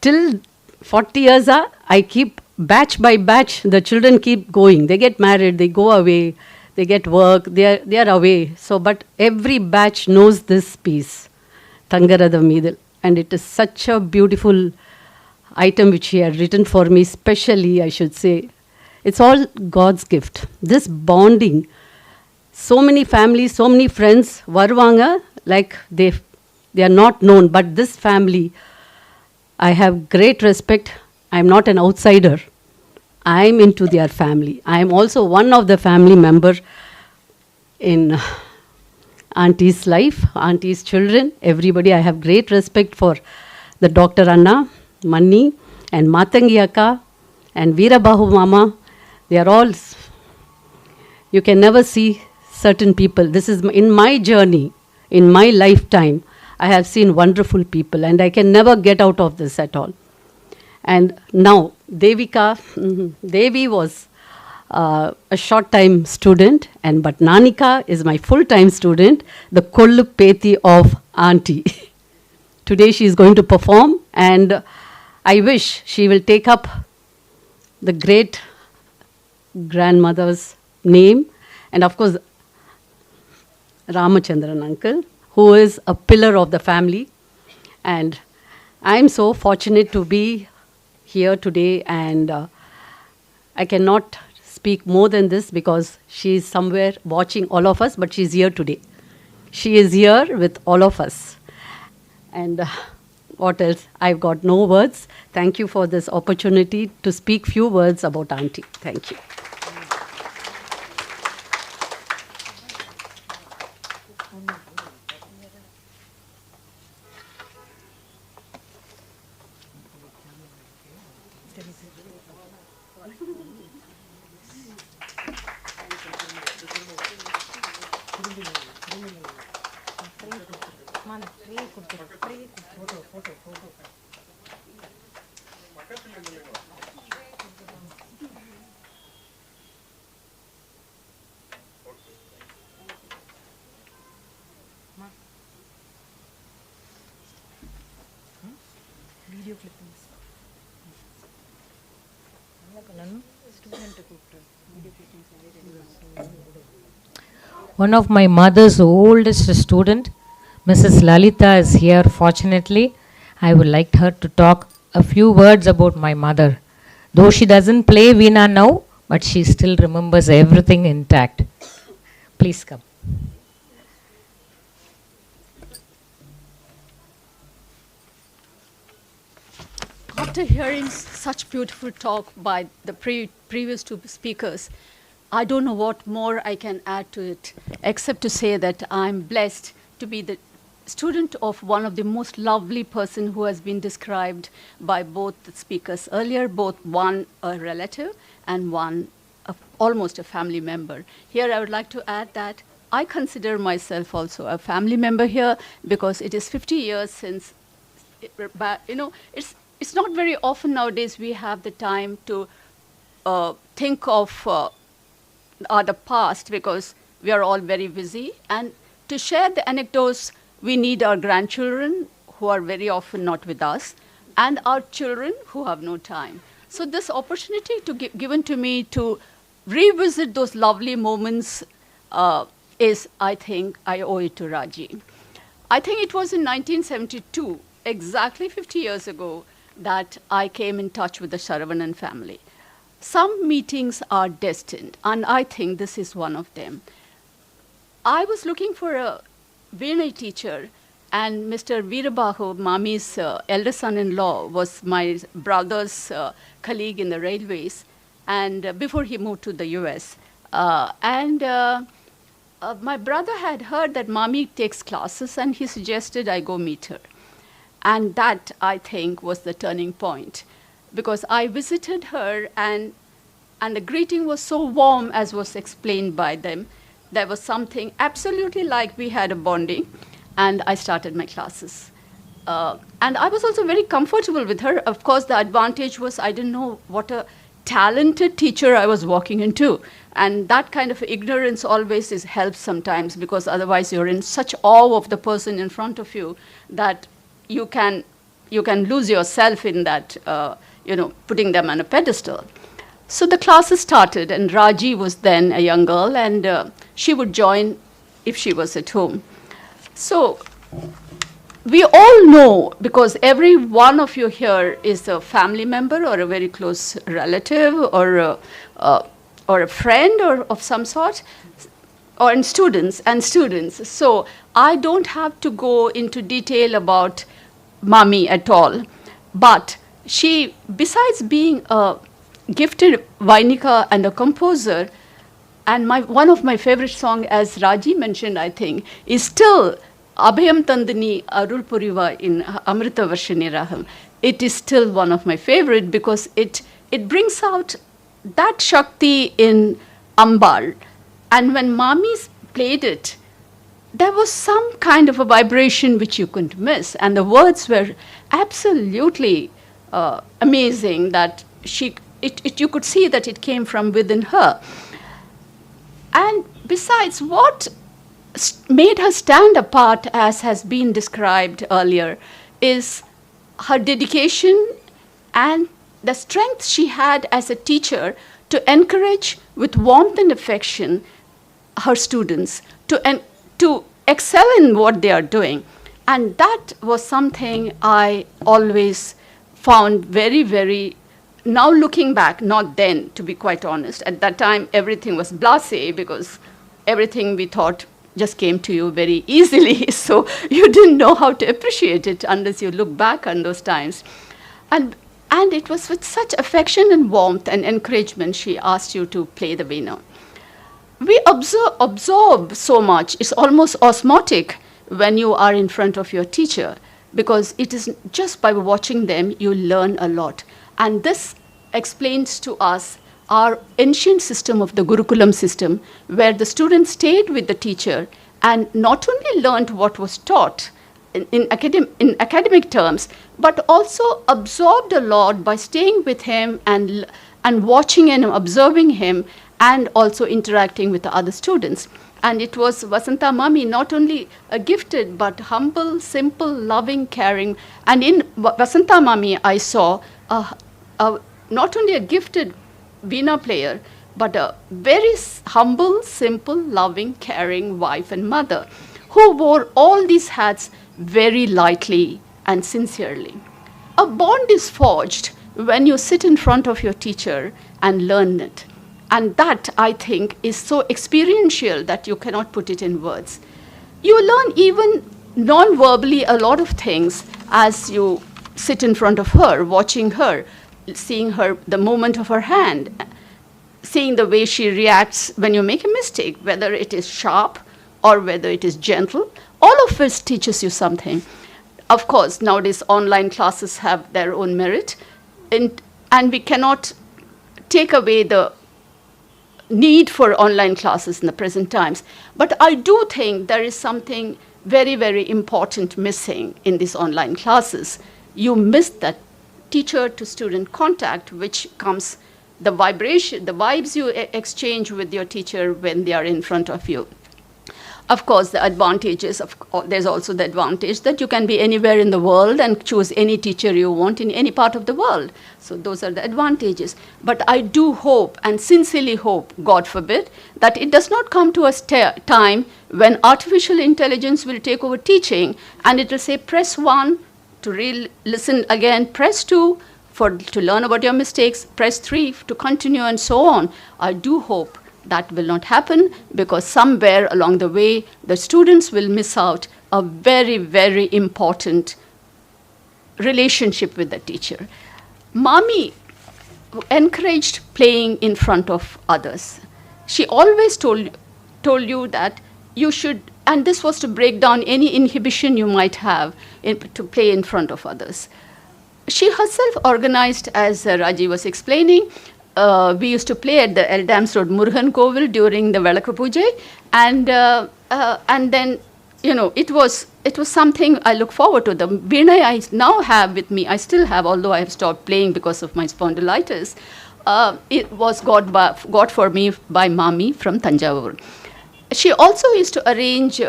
Speaker 4: Till 40 years, I keep batch by batch, the children keep going. They get married, they go away, they get work, they are away. So, but every batch knows this piece, Tangaradam Idil. And it is such a beautiful item which he had written for me, specially, I should say. It's all God's gift. This bonding. So many families, so many friends, varvanga, like they are not known. But this family, I have great respect. I'm not an outsider. I'm into their family. I'm also one of the family member in auntie's life, auntie's children, everybody. I have great respect for the Dr. Anna, Manni, and Matangi Akka, and Veerabahu Mama. They are all, you can never see certain people. This is in my journey, in my lifetime, I have seen wonderful people, and I can never get out of this at all. And now, Devi was a short-time student, but Nanika is my full-time student, the Kollu Peti of Auntie. Today she is going to perform, and I wish she will take up the great grandmother's name, and of course, Ramachandran uncle, who is a pillar of the family. And I am so fortunate to be here today, and I cannot speak more than this because she is somewhere watching all of us, but she is here today. She is here with all of us. And what else? I've got no words. Thank you for this opportunity to speak few words about Auntie. Thank you.
Speaker 2: One of my mother's oldest student, Mrs. Lalita, is here. Fortunately, I would like her to talk a few words about my mother. Though she doesn't play Veena now, but she still remembers everything intact. Please come.
Speaker 5: After hearing such beautiful talk by the previous two speakers, I don't know what more I can add to it, except to say that I'm blessed to be the student of one of the most lovely person who has been described by both the speakers earlier, both one a relative and one almost a family member. Here I would like to add that I consider myself also a family member here because it is 50 years since, it's not very often nowadays we have the time to think of the past because we are all very busy. And to share the anecdotes, we need our grandchildren who are very often not with us and our children who have no time. So this opportunity given to me to revisit those lovely moments is, I think, I owe it to Raji. I think it was in 1972, exactly 50 years ago, that I came in touch with the Saravanan family. Some meetings are destined, and I think this is one of them. I was looking for a Veena teacher, and Mr. Veerabahu, Mami's elder son-in-law, was my brother's colleague in the railways, and before he moved to the US. my brother had heard that mommy takes classes and he suggested I go meet her. And that, I think, was the turning point, because I visited her and the greeting was so warm, as was explained by them. There was something absolutely like we had a bonding, and I started my classes. And I was also very comfortable with her. Of course, the advantage was I didn't know what a talented teacher I was walking into. And that kind of ignorance always helps sometimes, because otherwise you're in such awe of the person in front of you that you can lose yourself in that, putting them on a pedestal. So the classes started, and Raji was then a young girl, and she would join if she was at home. So we all know, because every one of you here is a family member or a very close relative or a friend or of some sort, or in students. So I don't have to go into detail about Mami at all. But she, besides being a gifted Vainika and a composer, and one of my favorite songs, as Raji mentioned, I think, is still Abhayam Tandini Arul Puriva in Amrita Varshini Raham. It is still one of my favorite, because it brings out that Shakti in Ambal. And when Mami played it, there was some kind of a vibration which you couldn't miss. And the words were absolutely amazing, that you could see that it came from within her. And besides, what made her stand apart, as has been described earlier, is her dedication and the strength she had as a teacher to encourage with warmth and affection her students to excel in what they are doing. And that was something I always found very, very, now looking back, not then, to be quite honest. At that time, everything was blasé, because everything we thought just came to you very easily. So you didn't know how to appreciate it unless you look back on those times. And it was with such affection and warmth and encouragement she asked you to play the Veena. We absorb so much. It's almost osmotic when you are in front of your teacher, because it is just by watching them you learn a lot. And this explains to us our ancient system of the Gurukulam system, where the students stayed with the teacher and not only learned what was taught in academic terms, but also absorbed a lot by staying with him and watching and observing him, and also interacting with the other students. And it was Vasantha Mami, not only a gifted, but humble, simple, loving, caring. And in Vasantha Mami, I saw not only a gifted Veena player, but a very humble, simple, loving, caring wife and mother, who wore all these hats very lightly and sincerely. A bond is forged when you sit in front of your teacher and learn it. And that, I think, is so experiential that you cannot put it in words. You learn even non-verbally a lot of things as you sit in front of her, watching her, seeing her, the movement of her hand, seeing the way she reacts when you make a mistake, whether it is sharp or whether it is gentle. All of it teaches you something. Of course, nowadays online classes have their own merit, and we cannot take away the need for online classes in the present times. But I do think there is something very, very important missing in these online classes. You miss that teacher to student contact, which comes the vibration, the vibes you exchange with your teacher when they are in front of you. Of course, the advantages, there's also the advantage that you can be anywhere in the world and choose any teacher you want in any part of the world. So those are the advantages. But I do hope, and sincerely hope, God forbid, that it does not come to a time when artificial intelligence will take over teaching, and it will say, press 1 to listen again, press 2 to learn about your mistakes, press 3 to continue, and so on. I do hope that will not happen, because somewhere along the way, the students will miss out a very, very important relationship with the teacher. Mami encouraged playing in front of others. She always told you that you should, and this was to break down any inhibition you might have to play in front of others. She herself organized, as Raji was explaining. We used to play at the Eldams Road Murugan Kovil during the Velaka Puja, and then, you know, it was something I look forward to. The Veena I now have with me, I still have, although I have stopped playing because of my spondylitis. It was got for me by Mami from Tanjavur. She also used to arrange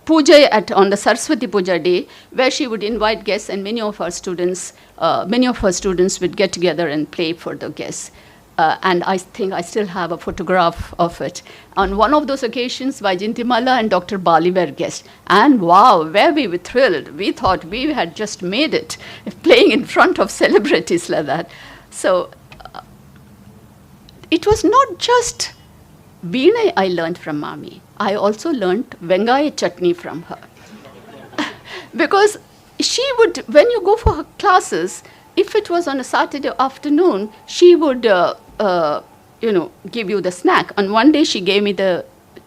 Speaker 5: puja on the Saraswati Puja day, where she would invite guests, and many of her students would get together and play for the guests. And I think I still have a photograph of it. On one of those occasions, Vaijantimala and Dr. Bali were guests. And wow, were we thrilled. We thought we had just made it, playing in front of celebrities like that. So it was not just Veena I learned from Mami. I also learned Vengaya chutney from her. Because she would, when you go for her classes, if it was on a Saturday afternoon, she would, give you the snack. And one day she gave me the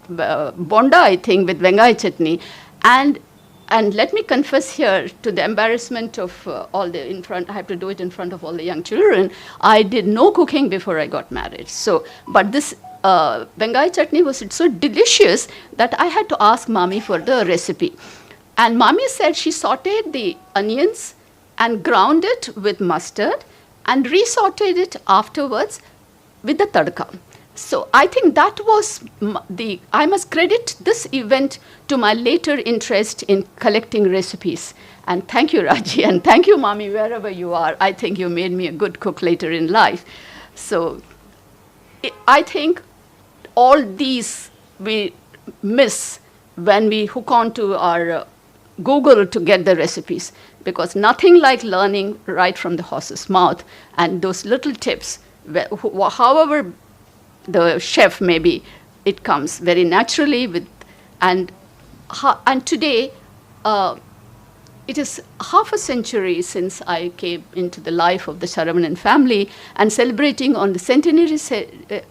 Speaker 5: bonda, I think, with Vengaya chutney. And let me confess here, to the embarrassment of I have to do it in front of all the young children, I did no cooking before I got married. So, but this Vengaya chutney was so delicious that I had to ask Mami for the recipe. And Mami said she sauteed the onions and ground it with mustard and re-sauteed it afterwards with the tadka. So I think that was I must credit this event to my later interest in collecting recipes. And thank you, Raji, and thank you, Mami, wherever you are. I think you made me a good cook later in life. So I think all these we miss when we hook on to our Google to get the recipes, because nothing like learning right from the horse's mouth, and those little tips, however the chef may be, it comes very naturally with, and today it is half a century since I came into the life of the Saravanan family, and celebrating on the centenary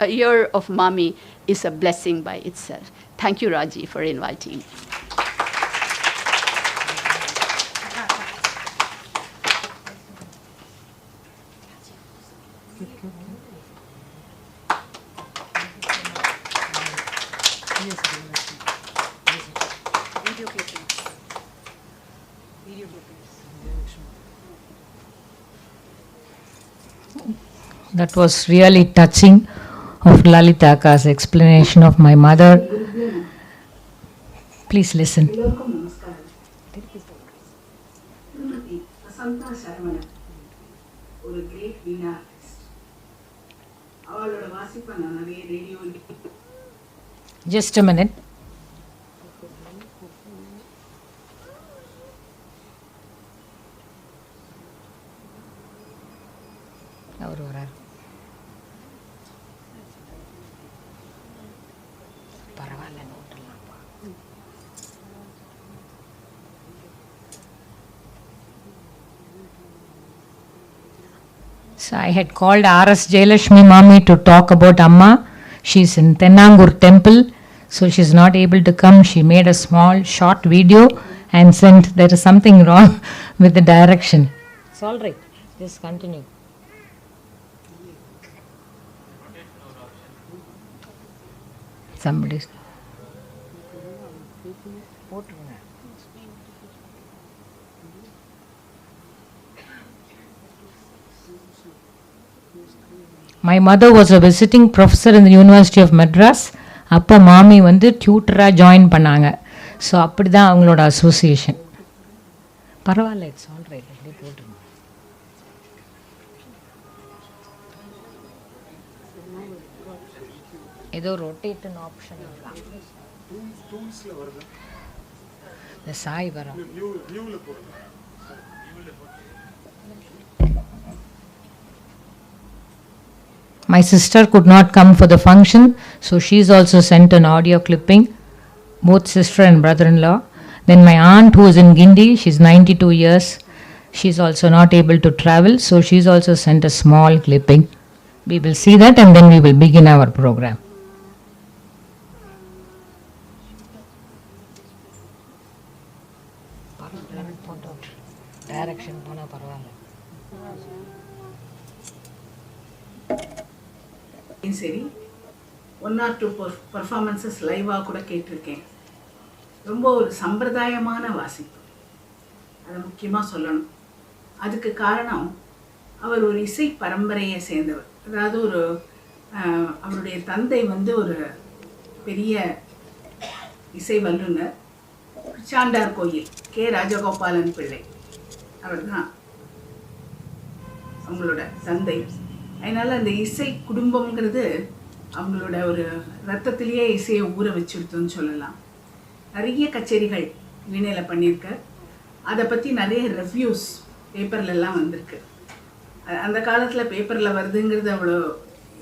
Speaker 5: year of Mami is a blessing by itself. Thank you, Raji, for inviting me.
Speaker 2: That was really touching of Lalitaka's explanation of my mother. Please listen.
Speaker 6: Vasantha Saravanan, a great Veena artist.
Speaker 2: Just a minute. So I had called R.S. Jayalakshmi Mami to talk about Amma. She's in Tennangur temple, so she's not able to come. She made a small short video and sent. There is something wrong with the direction. It's all right. Just continue. Somebody's. My mother was a visiting professor in the University of Madras. அப்போ மாமி வந்து டியூட்டராக join பண்ணாங்க. So அப்படி தான் அவங்களோட association. பரவாயில்ல, it's all right. அப்படி போட்டுருங்க. ஏதோ ரொட்டேட்னு ஆப்ஷன் இந்த சாய் வர My sister could not come for the function, so she's also sent an audio clipping, both sister and brother-in-law. Then my aunt, who is in Gindi, she's 92 years, she's also not able to travel, so she's also sent a small clipping. We will see that and then we will begin our program. Direction போனால் பரவாயில்ல.
Speaker 6: சரி, 1 or 2 performances லைவாக கூட கேட்டிருக்கேன். ரொம்ப ஒரு சம்பிரதாயமான வாசிப்பு, அதை முக்கியமாக சொல்லணும். அதுக்கு காரணம் அவர் ஒரு இசை பரம்பரையை சேர்ந்தவர். அதாவது ஒரு அவருடைய தந்தை வந்து ஒரு பெரிய இசை வல்லுனர், சாண்டார் கோயில் கே ராஜகோபாலன் பிள்ளை, அவர் தான் அவங்களோட தந்தை. அதனால் அந்த இசை குடும்பம்ங்கிறது அவங்களோட ஒரு ரத்தத்திலேயே இசையை ஊற வச்சுடுத்துன்னு சொல்லலாம். நிறைய கச்சேரிகள் வீணையில் பண்ணியிருக்க, அதை பற்றி நிறைய ரிவ்யூஸ் பேப்பர்லெல்லாம் வந்திருக்கு. அந்த காலத்தில் பேப்பரில் வருதுங்கிறது அவ்வளோ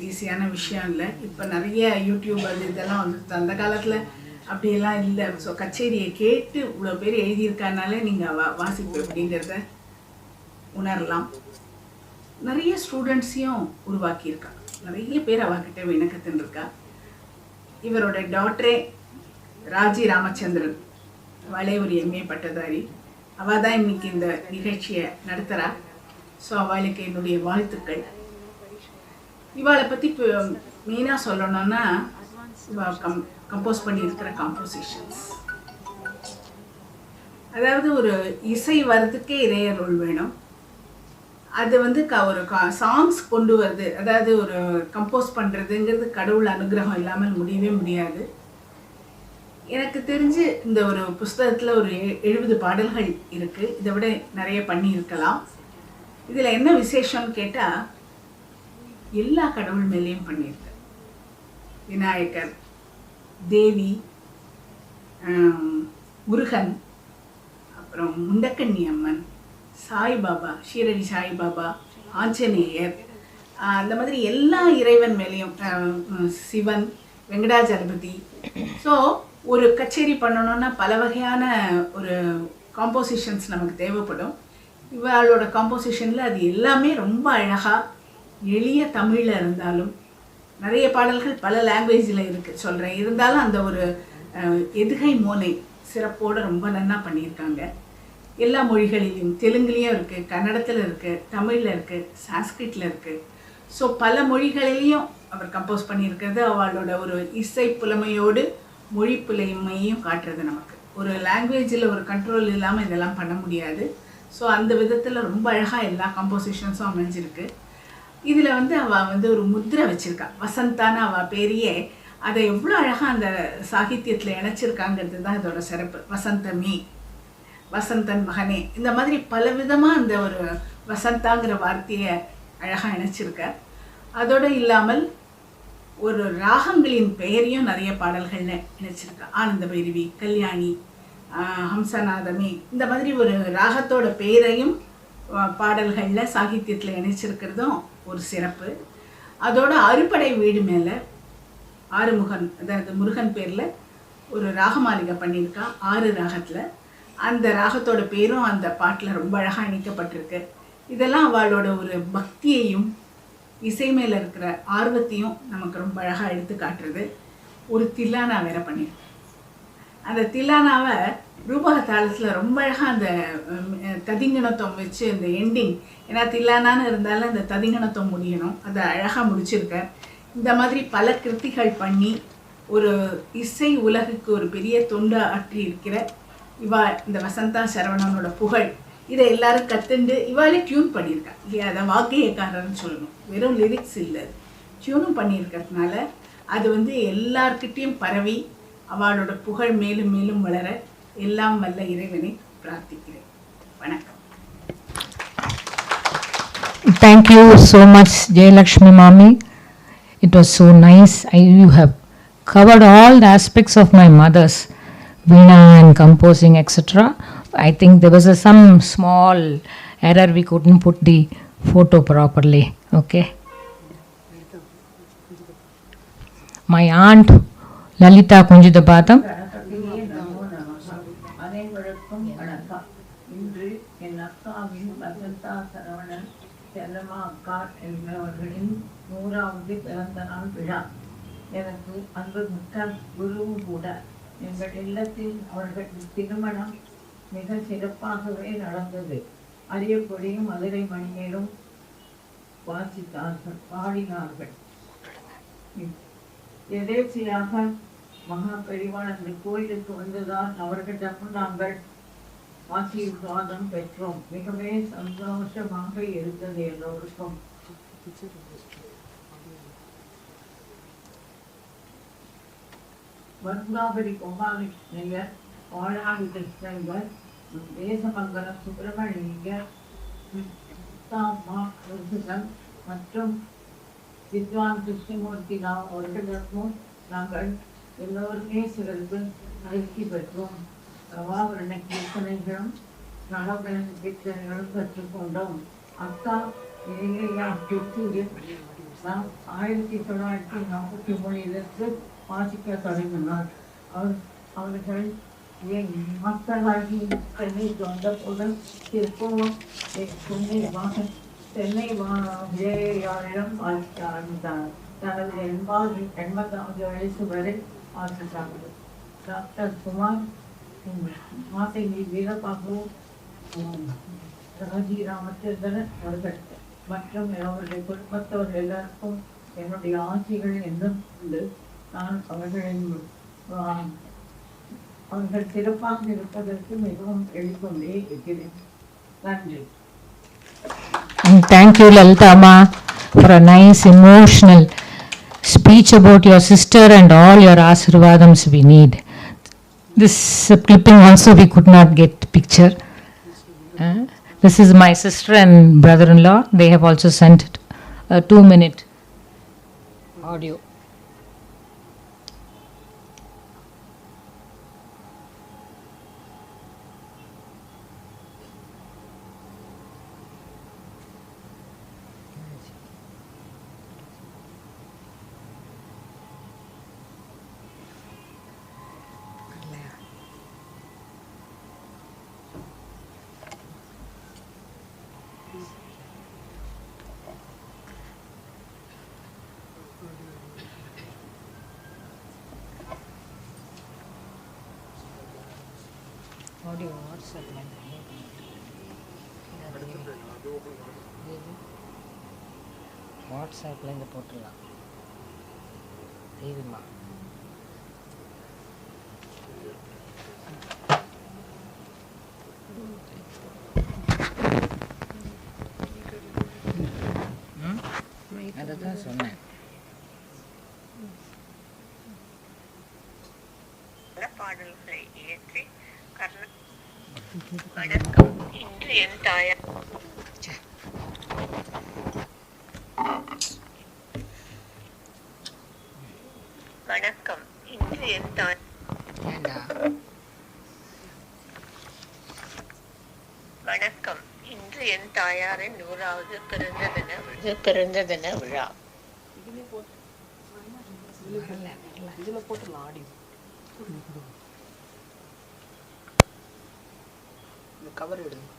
Speaker 6: ஈஸியான விஷயம் இல்லை. இப்போ நிறைய யூடியூப் அது இதெல்லாம் வந்துருக்கு. அந்த காலத்தில் அப்படியெல்லாம் இல்லை. ஸோ கச்சேரியை கேட்டு இவ்வளோ பேர் எழுதியிருக்கனாலே நீங்கள் வாசிப்பு அப்படிங்கிறத உணரலாம். நிறைய ஸ்டூடெண்ட்ஸையும் உருவாக்கியிருக்காங்க. நிறைய பேர் அவகிட்ட விண்ணக்கத்தின் இருக்கா. இவரோட டாக்டரே ராஜி ராமச்சந்திரன், அவளே ஒரு எம்ஏ பட்டதாரி. அவள் தான் இன்னைக்கு இந்த நிகழ்ச்சியை நடத்துகிறா. ஸோ அவளுக்கு என்னுடைய வாழ்த்துக்கள். இவாளை பற்றி இப்போ மெயினாக சொல்லணும்னா, இவள் கம்போஸ் பண்ணியிருக்கிற காம்போசிஷன்ஸ், அதாவது ஒரு இசை வர்றதுக்கே இதய ரோல் வேணும். அது வந்து ஒரு சாங்ஸ் கொண்டு வருது, அதாவது ஒரு கம்போஸ் பண்ணுறதுங்கிறது கடவுள் அனுகிரகம் இல்லாமல் முடியவே முடியாது. எனக்கு தெரிஞ்சு இந்த ஒரு புஸ்தகத்தில் ஒரு 70 பாடல்கள் இருக்குது. இதை விட நிறைய பண்ணியிருக்கலாம். இதில் என்ன விசேஷம்னு கேட்டால், எல்லா கடவுள் மேலேயும் பண்ணியிருக்கு. விநாயகர், தேவி, முருகன், அப்புறம் முண்டக்கண்ணி அம்மன், சாய்பாபா, ஷீரடி சாய்பாபா, ஆஞ்சநேயர், அந்த மாதிரி எல்லா இறைவன் மேலேயும், சிவன், வெங்கடாஜலபதி. ஸோ ஒரு கச்சேரி பண்ணணுன்னா பல வகையான ஒரு காம்போசிஷன்ஸ் நமக்கு தேவைப்படும். இவளோட காம்போசிஷனில் அது எல்லாமே ரொம்ப அழகாக எளிய தமிழில் இருந்தாலும், நிறைய பாடல்கள் பல லாங்குவேஜில் இருக்குது சொல்கிறேன், இருந்தாலும் அந்த ஒரு எதுகை மோனை சிறப்போடு ரொம்ப நல்லா பண்ணியிருக்காங்க. எல்லா மொழிகளிலையும், தெலுங்குலேயும் இருக்குது, கன்னடத்தில் இருக்குது, தமிழில் இருக்குது, சான்ஸ்கிரிட்டில் இருக்குது. ஸோ பல மொழிகளிலையும் அவர் கம்போஸ் பண்ணியிருக்கிறது அவளோட ஒரு இசை புலமையோடு மொழி புலமையையும் காட்டுறது. நமக்கு ஒரு லாங்குவேஜில் ஒரு கண்ட்ரோல் இல்லாமல் இதெல்லாம் பண்ண முடியாது. ஸோ அந்த விதத்தில் ரொம்ப அழகாக எல்லா கம்போசிஷன்ஸும் அமைஞ்சிருக்கு. இதில் வந்து அவள் வந்து ஒரு முத்திரை வச்சுருக்கா, வசந்தான்னு அவள் பேரையே. அதை எவ்வளோ அழகாக அந்த சாகித்யத்தில் இணைச்சிருக்காங்கிறது தான் இதோட சிறப்பு. வசந்தமே, வசந்தன் மகனே, இந்த மாதிரி பல விதமாக அந்த ஒரு வசந்தாங்கிற வார்த்தையை அழகாக இணைச்சிருக்க. அதோடு இல்லாமல் ஒரு ராகங்களின் பெயரையும் நிறைய பாடல்களில் இணைச்சிருக்கா. ஆனந்த பைரவி, கல்யாணி, ஹம்சநாதமே, இந்த மாதிரி ஒரு ராகத்தோட பெயரையும் பாடல்களில் சாகித்யத்தில் இணைச்சிருக்கிறதும் ஒரு சிறப்பு. அதோட அறுபடை வீடு மேலே ஆறுமுகன், அதாவது முருகன் பேரில் ஒரு ராகமாளிகை பண்ணியிருக்கா 6 ராகத்தில். அந்த ராகத்தோட பேரும் அந்த பாட்டில் ரொம்ப அழகாக இணைக்கப்பட்டிருக்கு. இதெல்லாம் அவளோட ஒரு பக்தியையும் இசை மேலே இருக்கிற ஆர்வத்தையும் நமக்கு ரொம்ப அழகாக எடுத்து காட்டுறது. ஒரு தில்லானா வேற பண்ணியிருக்கு. அந்த தில்லானாவை ரூபக தாளத்தில் ரொம்ப அழகாக அந்த ததிங்கணத்தம் வச்சு அந்த எண்டிங், ஏன்னா தில்லானான்னு இருந்தாலும் அந்த ததிங்கணத்தம் முடியணும், அதை அழகாக முடிச்சிருக்க. இந்த மாதிரி பல கிருத்திகள் பண்ணி ஒரு இசை உலகுக்கு ஒரு பெரிய தொண்டு ஆற்றி இருக்கிற இவா இந்த வசந்தா சரவணனோட புகழ். இதை எல்லாரும் கற்றுண்டு இவாளே டியூன் பண்ணியிருக்கா இல்லையா, அதை வாக்கியக்காரன்னு சொல்லணும், வெறும் லிரிக்ஸ் இல்லை, டியூனும் பண்ணியிருக்கிறதுனால அது வந்து எல்லார்கிட்டையும் பரவி அவளோட புகழ் மேலும் மேலும் வளர எல்லாம் வல்ல இறைவனை பிரார்த்திக்கிறேன். வணக்கம்.
Speaker 2: Thank you so much, Jayalakshmi Mami. It was so nice. You have covered all the aspects of my mother's Veena and composing, etc. I think there was some small error. We couldn't put the photo properly. Okay. My aunt Lalita Kunjithapatham.
Speaker 7: அனைவருக்கும் வணக்கம். இன்று என் அக்காவின் வசந்தா சரவணன் செல்லம்மா அக்கா என்பவர்களின் 100வது பிறந்த நாள் விழா. எனக்கு அன்பு மிக்க குருவும் கூட. எங்கள் இல்லத்தில் அவர்கள் திருமணம் மிக சிறப்பாகவே நடந்தது. அரியப்பொடியும் மதுரை மணியேறும் வாசித்தார்கள், பாடினார்கள். எதேச்சையாக மகா பெரிவான் அந்த கோயிலுக்கு வந்துதான் அவர்களிடம் நாங்கள் ஆசீர்வாதம் பெற்றோம். மிகவே சந்தோஷமாக இருந்தது எல்லோருக்கும். வர்ணாபரி கோபாலகிருஷ்ணய்யர், வாழாடி கிருஷ்ணய்யர், தேசமங்கலம் சுப்பிரமணியர், மற்றும் வித்வான் கிருஷ்ணமூர்த்தி ராவ் அவர்களுக்கும் நாங்கள் எல்லோருமே சிலருக்கு பயிற்சி பெற்றோம். ரவாவரண கீர்த்தனைகளும் நடன கீர்த்தனைகளும் கற்றுக்கொண்டோம். அக்கா இளையா திருச்சியில் 1943 வாசிக்க தொடங்கினார். அவர்கள் மக்களாகி வந்தபோது திருப்பூர் சென்னை விஜயாரிடம் வாசிக்க ஆரம்பித்தார். தனது 80வது வயசு வரை வாசித்தார்கள். டாக்டர் குமார், மாசை வீரபாபு, ராஜி ராமச்சந்திரன் அவர்கள் மற்றும் அவருடைய குடும்பத்தோர் எல்லாருக்கும் என்னுடைய ஆசைகள் என்னும் உண்டு. நான் அவர்கள் சிறப்பாக இருப்பதற்கு மிகவும் எழுதிக்கொண்டே இருக்கிறேன். நன்றி.
Speaker 2: Thank you, Lalita Amma, for a nice emotional speech about your sister and all your Asirvadams we need. This clipping also we could not get picture. This is my sister and brother-in-law. They have also sent a 2-minute audio. Audio WhatsApp வாட்ஸ்அப்பில் இந்த போட்டுடலாம். தெரியுமா? அதை தான் சொன்னேன்.
Speaker 8: பாடல்களை இயற்றி வணக்கம். இன்று என் தாயார் வணக்கம். இன்று என் வணக்கம். இன்று என் தாயாரின் 100வது பிறந்த தின விழா.
Speaker 9: இதுல போட்டுலாம் ஆடியோ. இந்த கவர் எடுங்க.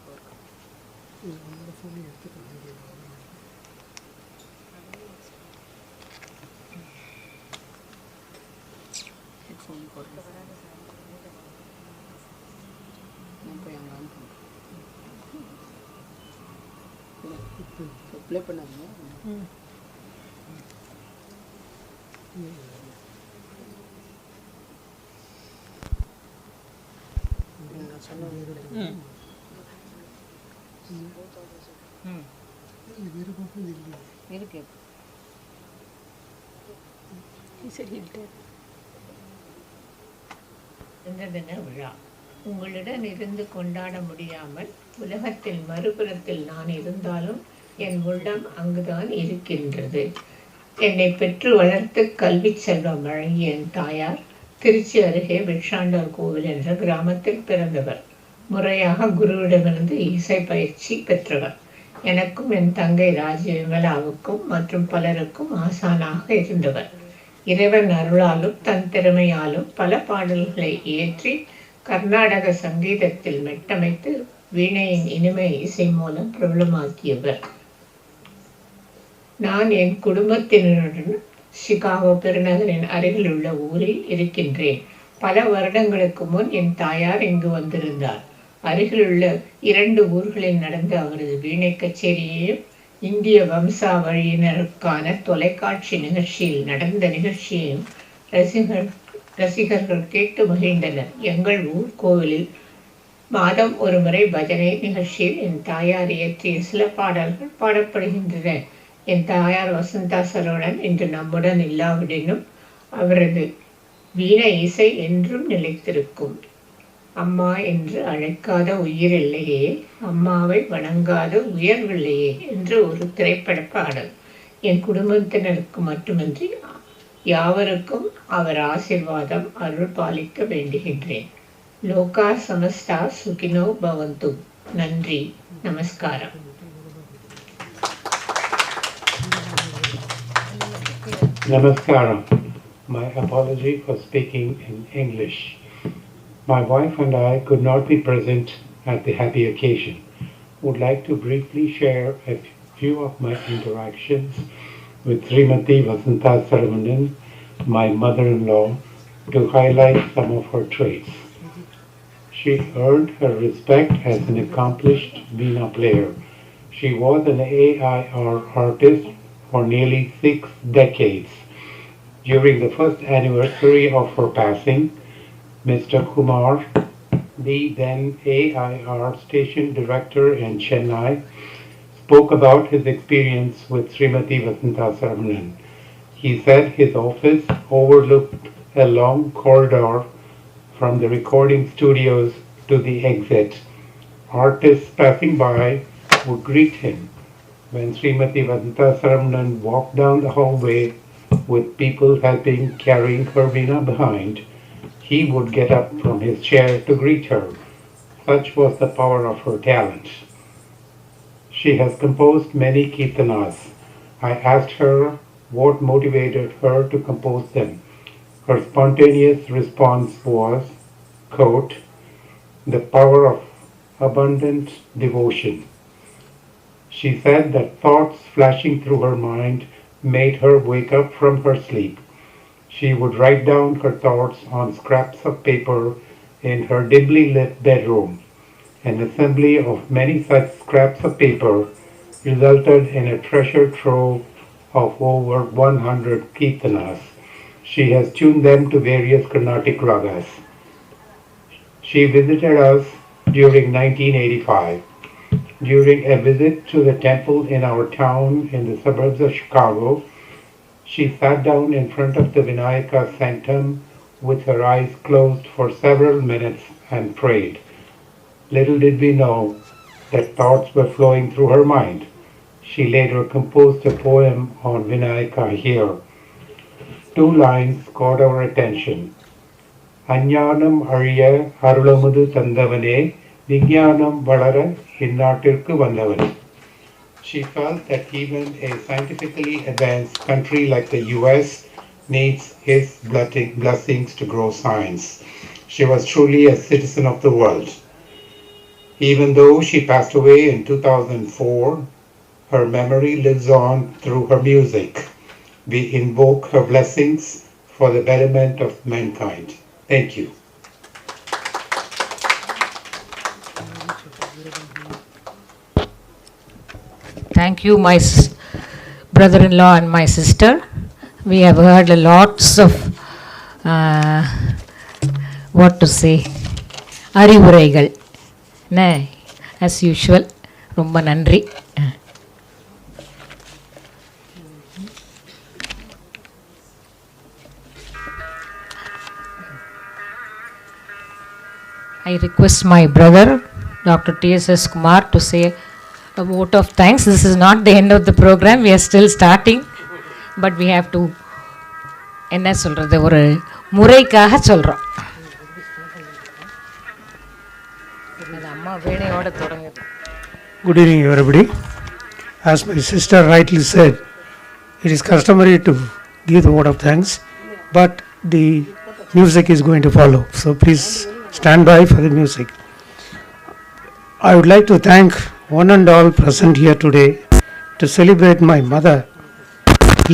Speaker 9: ஹெட்ஃபோன் போடுங்க. நான் போய் அங்கே அனுப்புங்க. ப்ளே பண்ணாதீங்க. நான் சொன்னது
Speaker 2: இருக்கு.
Speaker 8: தின விழா உங்களுடன் இருந்து கொண்டாட முடியாமல் உலகத்தில் மறுபுறத்தில் நான் இருந்தாலும் என் உள்ளம் அங்குதான் இருக்கின்றது. என்னை பெற்று வளர்த்து கல்வி செல்வம் வழங்கிய என் தாயார் திருச்சி அருகே பிக்ஷாண்டர் கோவில் என்ற கிராமத்தில் பிறந்தவர். முறையாக குருவிடமிருந்து இசை பயிற்சி பெற்றவர். எனக்கும் என் தங்கை ராஜி விமலாவுக்கும் மற்றும் பலருக்கும் ஆசானாக இருந்தவர். இறைவன் அருளாலும் தன் திறமையாலும் பல பாடல்களை இயற்றி கர்நாடக சங்கீதத்தில் மெட்டமைத்து வீணையின் இனிமை இசை மூலம் பிரபலமாக்கியவர். நான் என் குடும்பத்தினருடன் சிகாகோ பெருநகரின் அருகில் உள்ள ஊரில் இருக்கின்றேன். பல வருடங்களுக்கு முன் என் தாயார் இங்கு வந்திருந்தார். அருகிலுள்ள 2 ஊர்களில் நடந்த அவரது வீணை கச்சேரியையும் இந்திய வம்சாவழியினருக்கான தொலைக்காட்சி நிகழ்ச்சியில் நடந்த நிகழ்ச்சியையும் ரசிகர்கள் கேட்டு மகிழ்ந்தனர். எங்கள் ஊர் கோவிலில் மாதம் ஒரு முறை பஜனை நிகழ்ச்சியில் என் தாயார் இயற்றிய சில பாடல்கள் பாடப்படுகின்றன. என் தாயார் வசந்தா சரவணன் இன்று நம்முடன் இல்லாவிடனும் அவரது வீணை இசை என்றும் நிலைத்திருக்கும். அம்மா என்று அழைக்காத உயிர் இல்லையே, அம்மாவை வணங்காத உயர்வில்லையே என்று ஒரு திரைப்பட பாடல். என் குடும்பத்தினருக்கு மட்டுமின்றி யாவருக்கும் அவர் ஆசீர்வாதம் அருள் பாலிக்க வேண்டுகின்றேன். லோகா சமஸ்தா சுகினோ பவந்து. நன்றி, நமஸ்காரம்.
Speaker 10: Namaskaram. My apology for speaking in English. My wife and I could not be present at the happy occasion. Would like to briefly share a few of my interactions with Srimati Vasantha Saravanan, my mother-in-law, to highlight some of her traits. She earned her respect as an accomplished Veena player. She was an AIR artist for nearly 6 decades. During the first anniversary of her passing, Mr. Kumar, the then AIR station director in Chennai, spoke about his experience with Srimati Vasantha Saravanan. He said his office overlooked a long corridor from the recording studios to the exit. Artists passing by would greet him. When Srimati Vasantha Saravanan walked down the hallway with people helping carrying her veena behind, he would get up from his chair to greet her. Such was the power of her talent. She has composed many kirtanas. I asked her what motivated her to compose them. Her spontaneous response was, quote, "The power of abundant devotion." She said that thoughts flashing through her mind made her wake up from her sleep. She would write down her thoughts on scraps of paper in her dimly lit bedroom. An assembly of many such scraps of paper resulted in a treasure trove of over 100 kirtanas. She has tuned them to various Carnatic ragas. She visited us during 1985. During a visit to the temple in our town in the suburbs of Chicago, she sat down in front of the Vinayaka sanctum with her eyes closed for several minutes and prayed. Little did we know that thoughts were flowing through her mind. She later composed a poem on Vinayaka here. 2 lines caught our attention. "Anyanam ariya arulamudu tandavane, Vijnanam valara innattirku vandavane." She felt that even a scientifically advanced country like the US needs his blessings to grow science. She was truly a citizen of the world. Even though she passed away in 2004, her memory lives on through her music. We invoke her blessings for the betterment of mankind. Thank you.
Speaker 2: Thank you, my brother-in-law and my sister. We have heard lots of, what to say, அறிவுரைகள். As usual, ரொம்ப நன்றி. I request my brother, Dr. T.S.S. Kumar, to say a vote of thanks. This is not the end of the program. We are still starting, but we have to என்ன சொல்றது, ஒரு முறைக்காக சொல்றோம். அம்மா வீணையோட தொடங்குது.
Speaker 11: Good evening, everybody. As my sister rightly said, it is customary to give the vote of thanks, but the music is going to follow. So please stand by for the music. I would like to thank one and all present here today to celebrate my mother,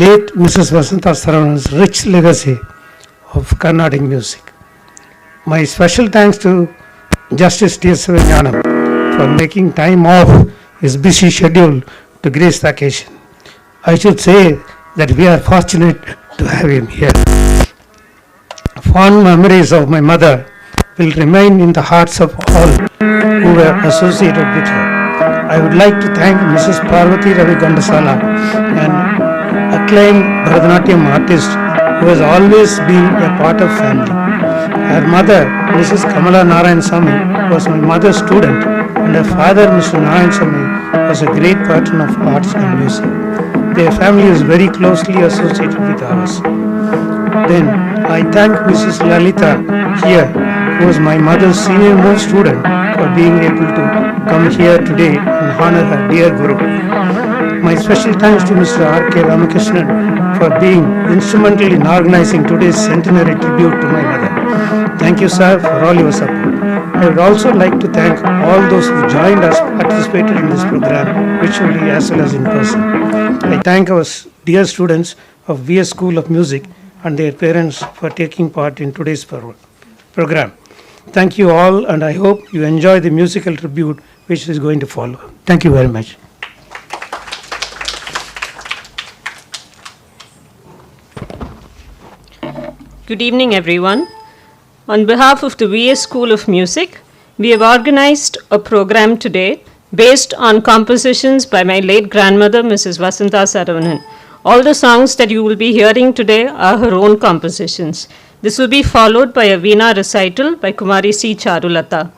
Speaker 11: late Mrs. Vasantha Saravanan's rich legacy of Carnatic music. My special thanks to Justice T. Sivanyanam for making time off his busy schedule to grace the occasion. I should say that we are fortunate to have him here. Fond memories of my mother will remain in the hearts of all who were associated with her. I would like to thank Mrs. Parvathy Ravi GHANTASALA, an acclaimed Bharatanatyam artist who has always been a part of family. Her mother, Mrs. Kamala Narayan Sami, was my mother's student, and her father, Mr. Narayan Sami, was a great patron of arts and music. Their family is very closely associated with ours. Then I thank Mrs. Lalita here, who was my mother's senior most student, for being able to come here today and honor her dear Guru. My special thanks to Mr. R.K. Ramakrishnan for being instrumental in organizing today's centenary tribute to my mother. Thank you, sir, for all your support. I would also like to thank all those who joined us, participated in this program, virtually as well as in person. I thank our dear students of VS School of Music and their parents for taking part in today's program. Thank you all, and I hope you enjoy the musical tribute which is going to follow. Thank you very much.
Speaker 12: Good evening, everyone. On behalf of the VS School of Music, we have organized a program today based on compositions by my late grandmother, Mrs. Vasantha Saravanan. All the songs that you will be hearing today are her own compositions. This will be followed by a Veena recital by Kumari C Charulatha.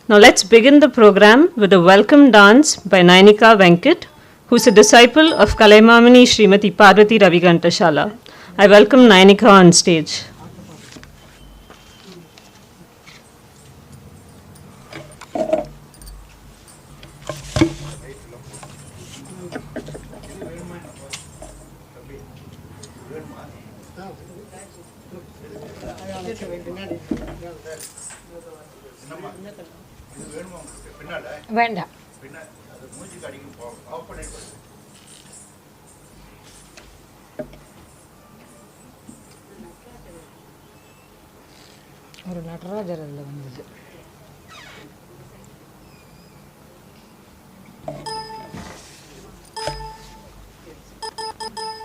Speaker 12: Now let's begin the program with a welcome dance by Nainika Venkat, who is a disciple of Kalaimamani Srimati Parvathy Ravi GHANTASALA. I welcome Nainika on stage.
Speaker 2: வேண்டாம். ஒரு நடராஜர் அதில் வந்தது.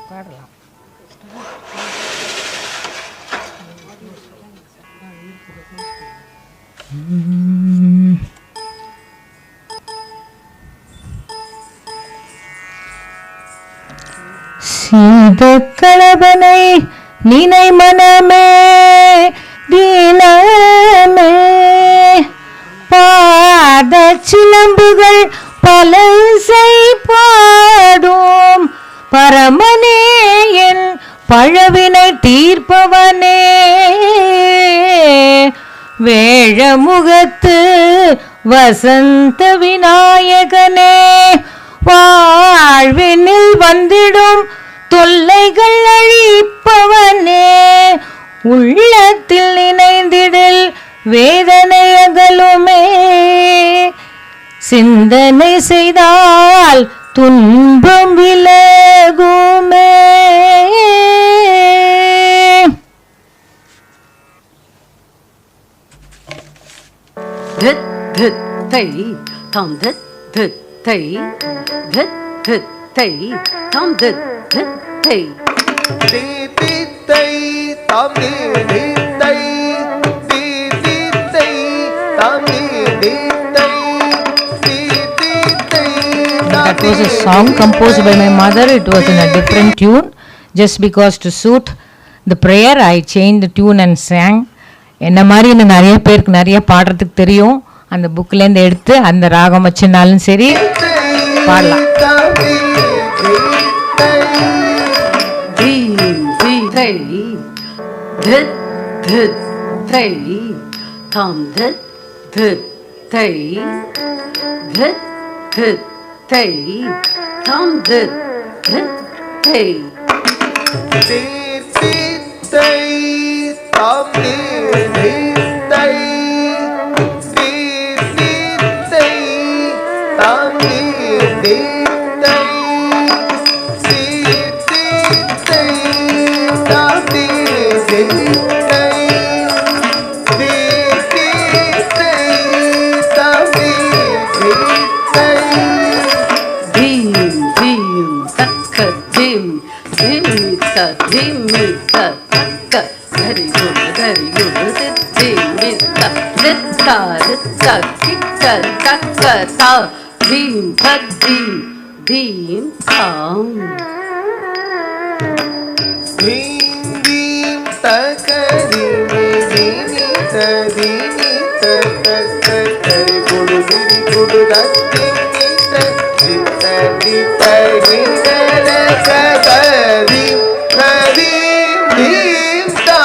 Speaker 2: பாடலாம். சீதக்களவனை நினை மனமே தீனமே பாத சிலம்புகள் பலசை பாடும் பரமனே என் பழவினை தீர்ப்பவனே வேழமுகத்து வசந்த விநாயகனே வாழ்வினில் வந்திடும் தொல்லைகள் அழிப்பவனே உள்ளத்தில் நினைந்திடில் வேதனை அகலுமே சிந்தனை செய்தால் துன்பம் விலகுமே.
Speaker 4: Dhit dhit thai tham dhit dhit thai dhit dhit thai tham dhit dhit thai
Speaker 13: di di thai tham di di thai di di thai tham di di thai di di thai.
Speaker 2: That was a song composed by my mother. It was in a different tune. Just because to suit the prayer, I changed the tune and sang. என்ன மாதிரி இன்னும் நிறைய பேருக்கு நிறைய பாடுறதுக்கு தெரியும். அந்த புக்லேருந்து எடுத்து அந்த ராகம் வச்சுனாலும் சரி பாடலாம்.
Speaker 4: Dhim, dhim, takka, dhim, dhimita, dhimita, takka. Very good, dhimita, ritta, ritta, kitta, takka, ta. Dhim, thad, dhim, dhim, tham.
Speaker 13: Dhim, dhim, taka, dhimi, dhinita, dhinita, taka, very good, dhimita, dhita, dhita, dhita, taka, dhim, dhim, dhim, ta.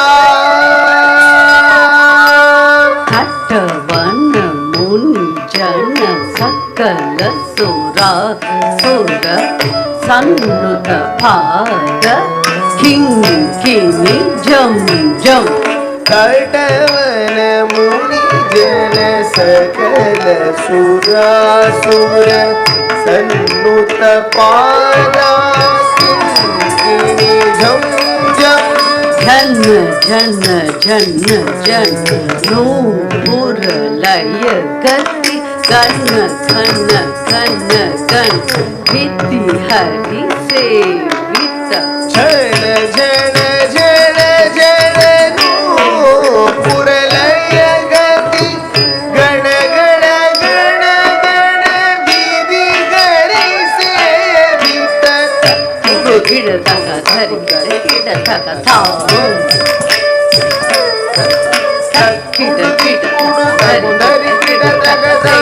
Speaker 4: Attavana muni jana sakala sura sura sannuta pada king kini jam jam.
Speaker 13: Attavana muni jana sakala sura sura sannuta pada king kini jam jam.
Speaker 4: Jana jana jana jana nupur laya gati kana kana kana kana viti hari sevita.
Speaker 13: Jana jana jana jana nupur laya gati gana gana gana gana viti hari sevita.
Speaker 4: Kida taka thari kida taka tha. Kida kida thari kida taka tha.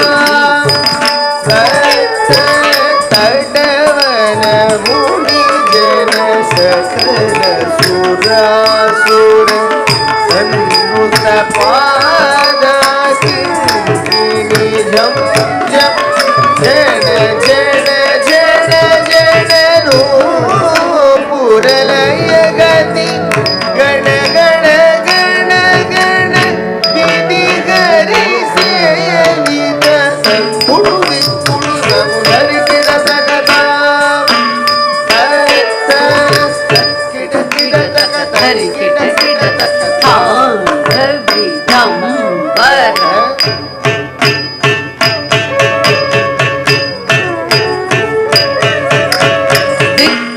Speaker 13: Attavana muni jana sakala sura sura sannuta pada kini jam jam. Jana jana jana jana nupur laya gati gana gana gana gana viti hari sevita. Pududi pududam hari kida takata kida kida takata
Speaker 4: Hari kida kida taka tha. Ravi dambara.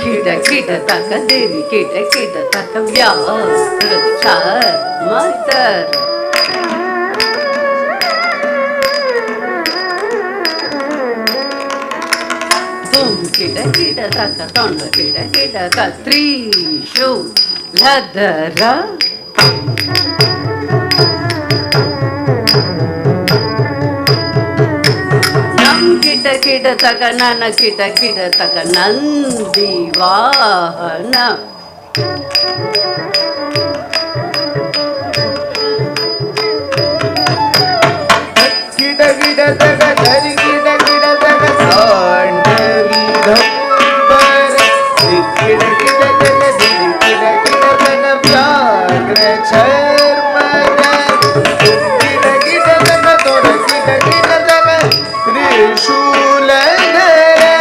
Speaker 4: Kida kida taka devi kida kida taka vyastra char matar. Boom kida kida taka tonda kida kida ka trishu ladara. Nam kita kita taka nana kita kita taka nandi vahana.
Speaker 13: kida kida taka dhari kida kida taka sandavi dhambara. Kida kida taka dhari kida kida taka vyagra charmara. Kida kida taka toda kida kida taka trishuladhara.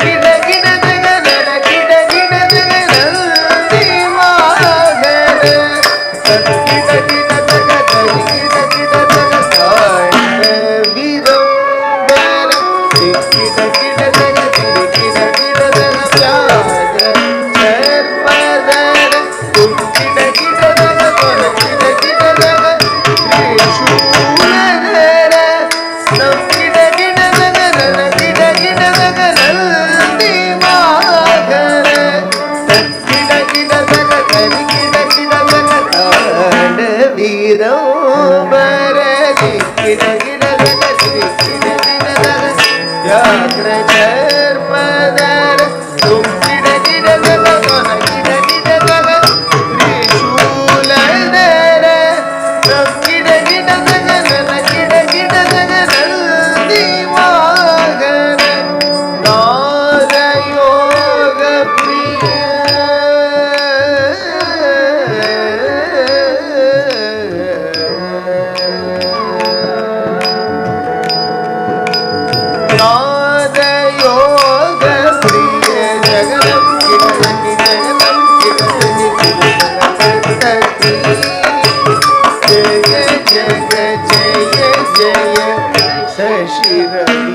Speaker 13: Kida kida taka nana kida kida taka nandi vahana. Kida kida taka dhari kida kida taka sandavi dhambara. Kida kida taka dhari kida kida taka vyagra charmara. Kida kida taka toda kida kida taka trishuladhara. Kida kida taka nana kida kida taka nandi vahana. Kida kida taka dhari kida kida taka sandavi dhambara. Kida kida taka dhari kida kida taka vyagra charmara. Kida kida taka toda kida kida taka trishuladhara. Kida kida taka nana kida kida taka nandi vahana. Nada yoga priya. Nada yoga priya jaganam kidani jaganam kidani jaganati. Jaya jaya jaya jaya Shashi Ravi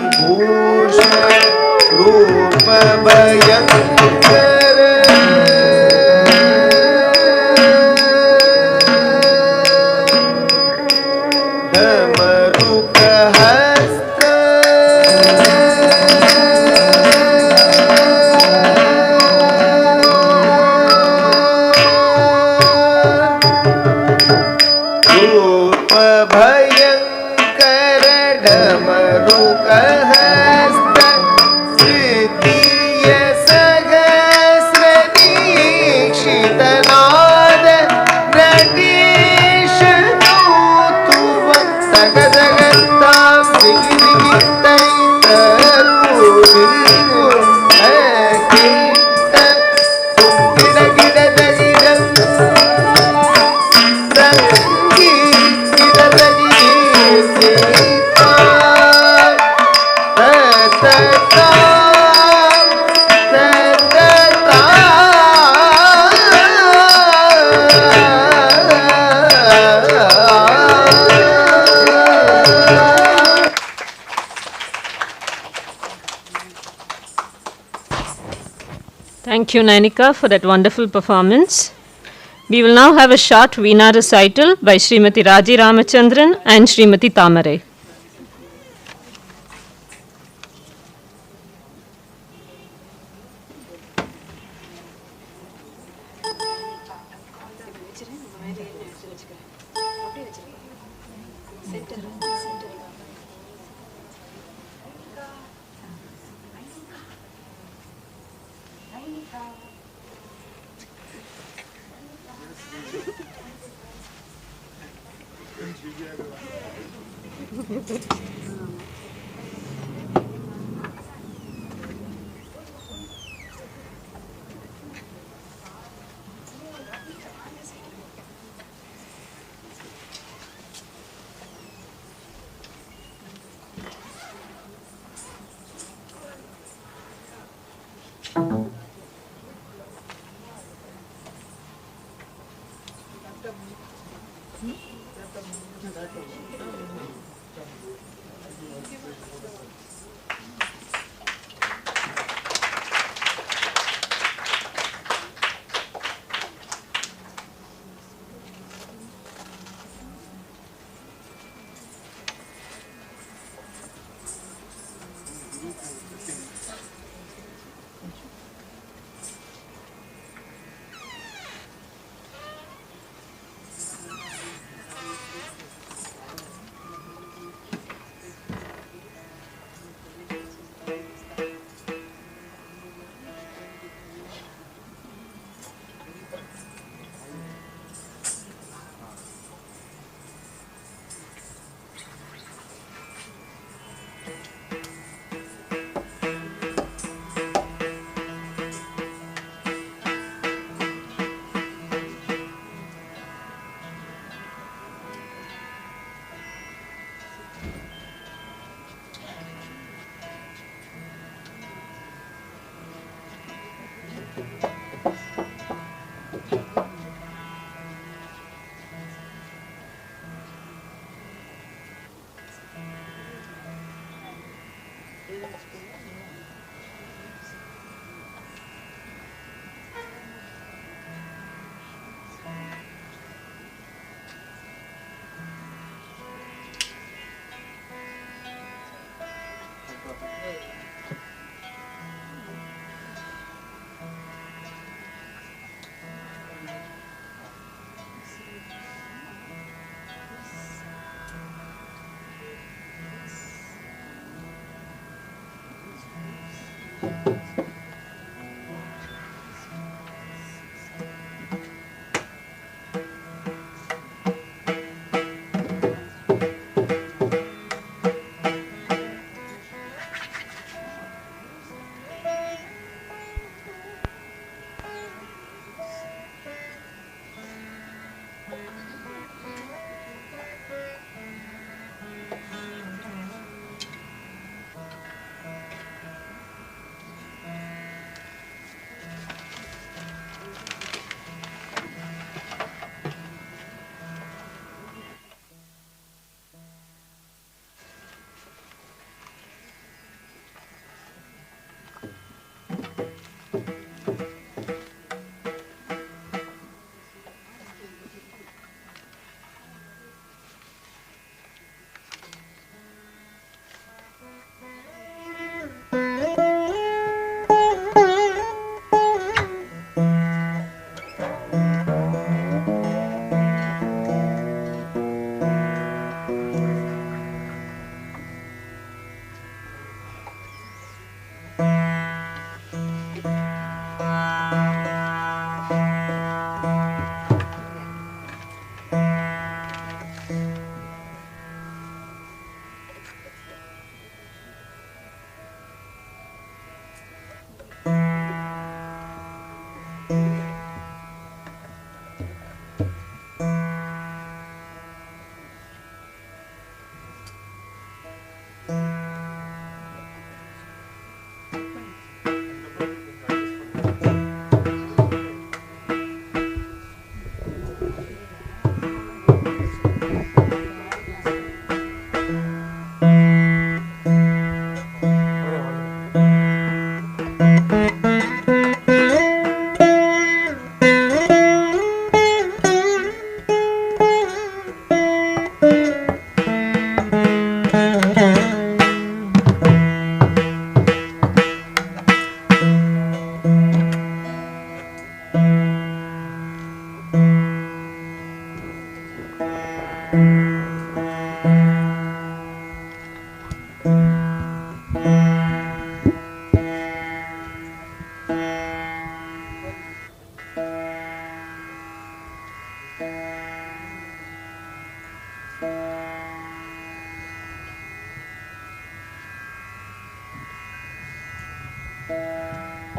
Speaker 13: डमरुकहस्त तृतीय सहस्रदीक्षितनाद Natesh नूतुवं सगदगतां
Speaker 12: Thank you, Nainika, for that wonderful performance. We will now have a short Veena recital by Srimati Raji Ramachandran and Srimati Tamare.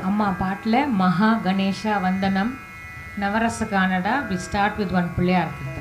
Speaker 2: அம்மா பாட்டில் மகா கணேஷா வந்தனம் நவரச Kanada. We start with one Pillaiyar கீர்த்தனை.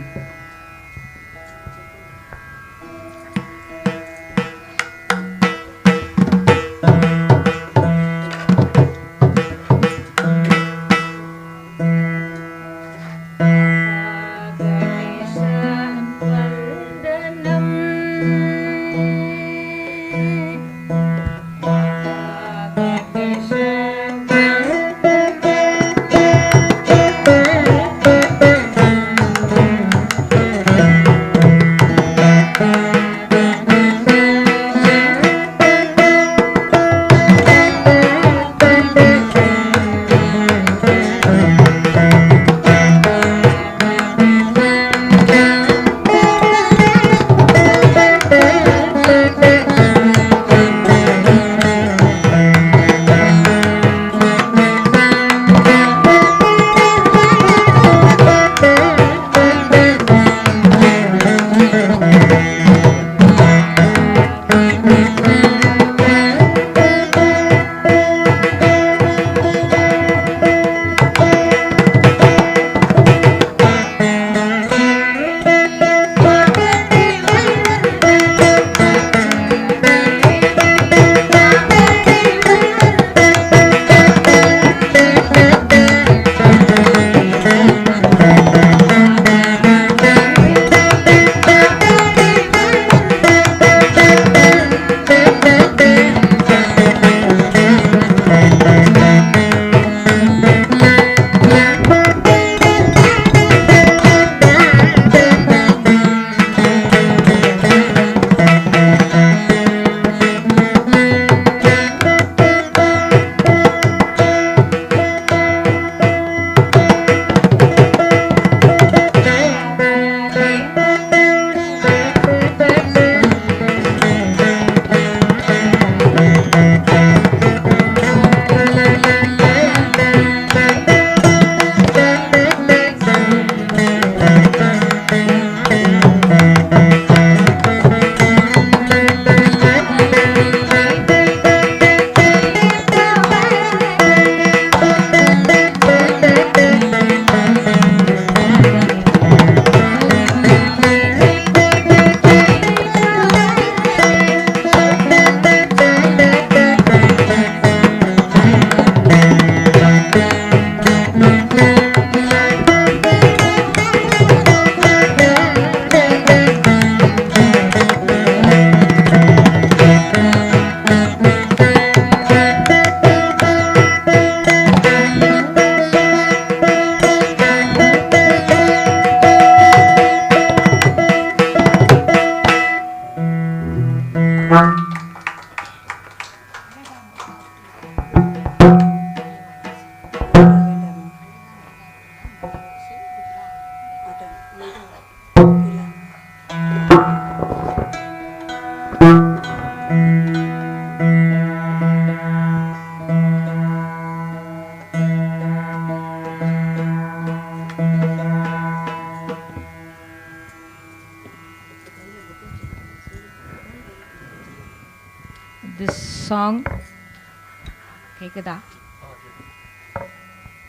Speaker 2: This song,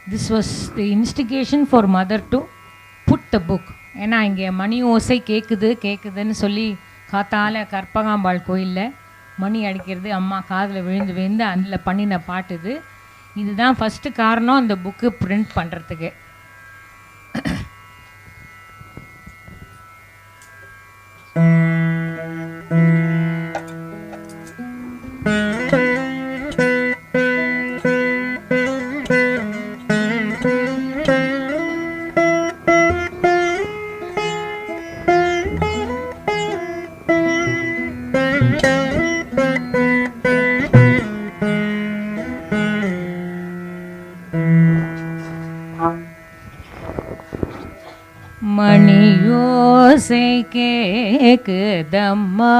Speaker 2: this was the instigation for mother to put the book. ஏன்னா இங்கே மணி ஓசை கேட்குதுன்னு சொல்லி காத்தால கற்பகாம்பாள் கோயிலில் மணி அடிக்கிறது அம்மா காதில் விழுந்து விழுந்து அதில் பண்ணின பாட்டு இது. இதுதான் ஃபஸ்ட்டு காரணம் அந்த புக்கு பிரிண்ட் பண்ணுறதுக்கு. மணியோசை கேக்குதம்மா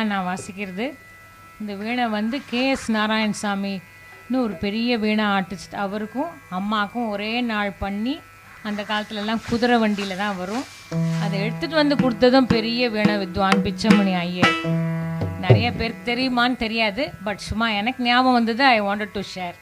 Speaker 2: தான் நான் வாசிக்கிறது. இந்த வீணை வந்து கேஎஸ் நாராயணசாமின்னு ஒரு பெரிய வீணை ஆர்டிஸ்ட், அவருக்கும் அம்மாவுக்கும் ஒரே நாள் பண்ணி அந்த காலத்துலலாம் குதிரை வண்டியில் தான் வரும். அதை எடுத்துகிட்டு வந்து கொடுத்ததும் பெரிய வீணை வித்வான் பிச்சமணி ஐயர். நிறைய பேருக்கு தெரியுமான்னு தெரியாது, பட் சும்மா எனக்கு ஞாபகம் வந்தது. I wanted to share.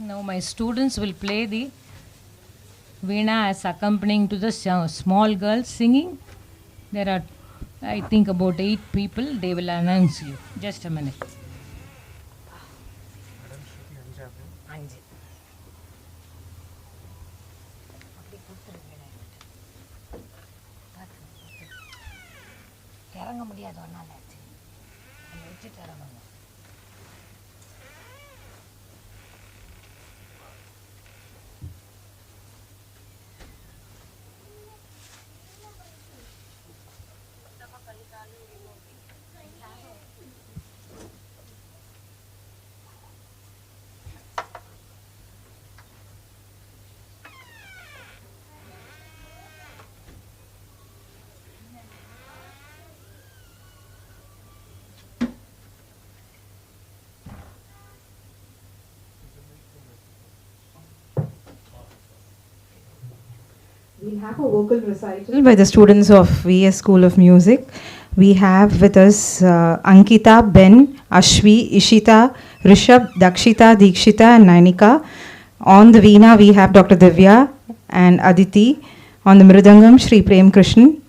Speaker 2: Now my students will play the Veena as accompanying to the small girls singing. There are, I think, about 8 people. They will announce you. Just a minute.
Speaker 14: இறங்க முடியாது ஒன்னால
Speaker 1: We'll have a vocal recital by the students of VS School of Music. We have with us Ankita, Ben, Ashvi, Ishita, Rishabh, Dakshita, Dikshita and Nainika. On the Veena we have Dr. Divya and Aditi. On the Mridangam, Shri Prem Krishnan.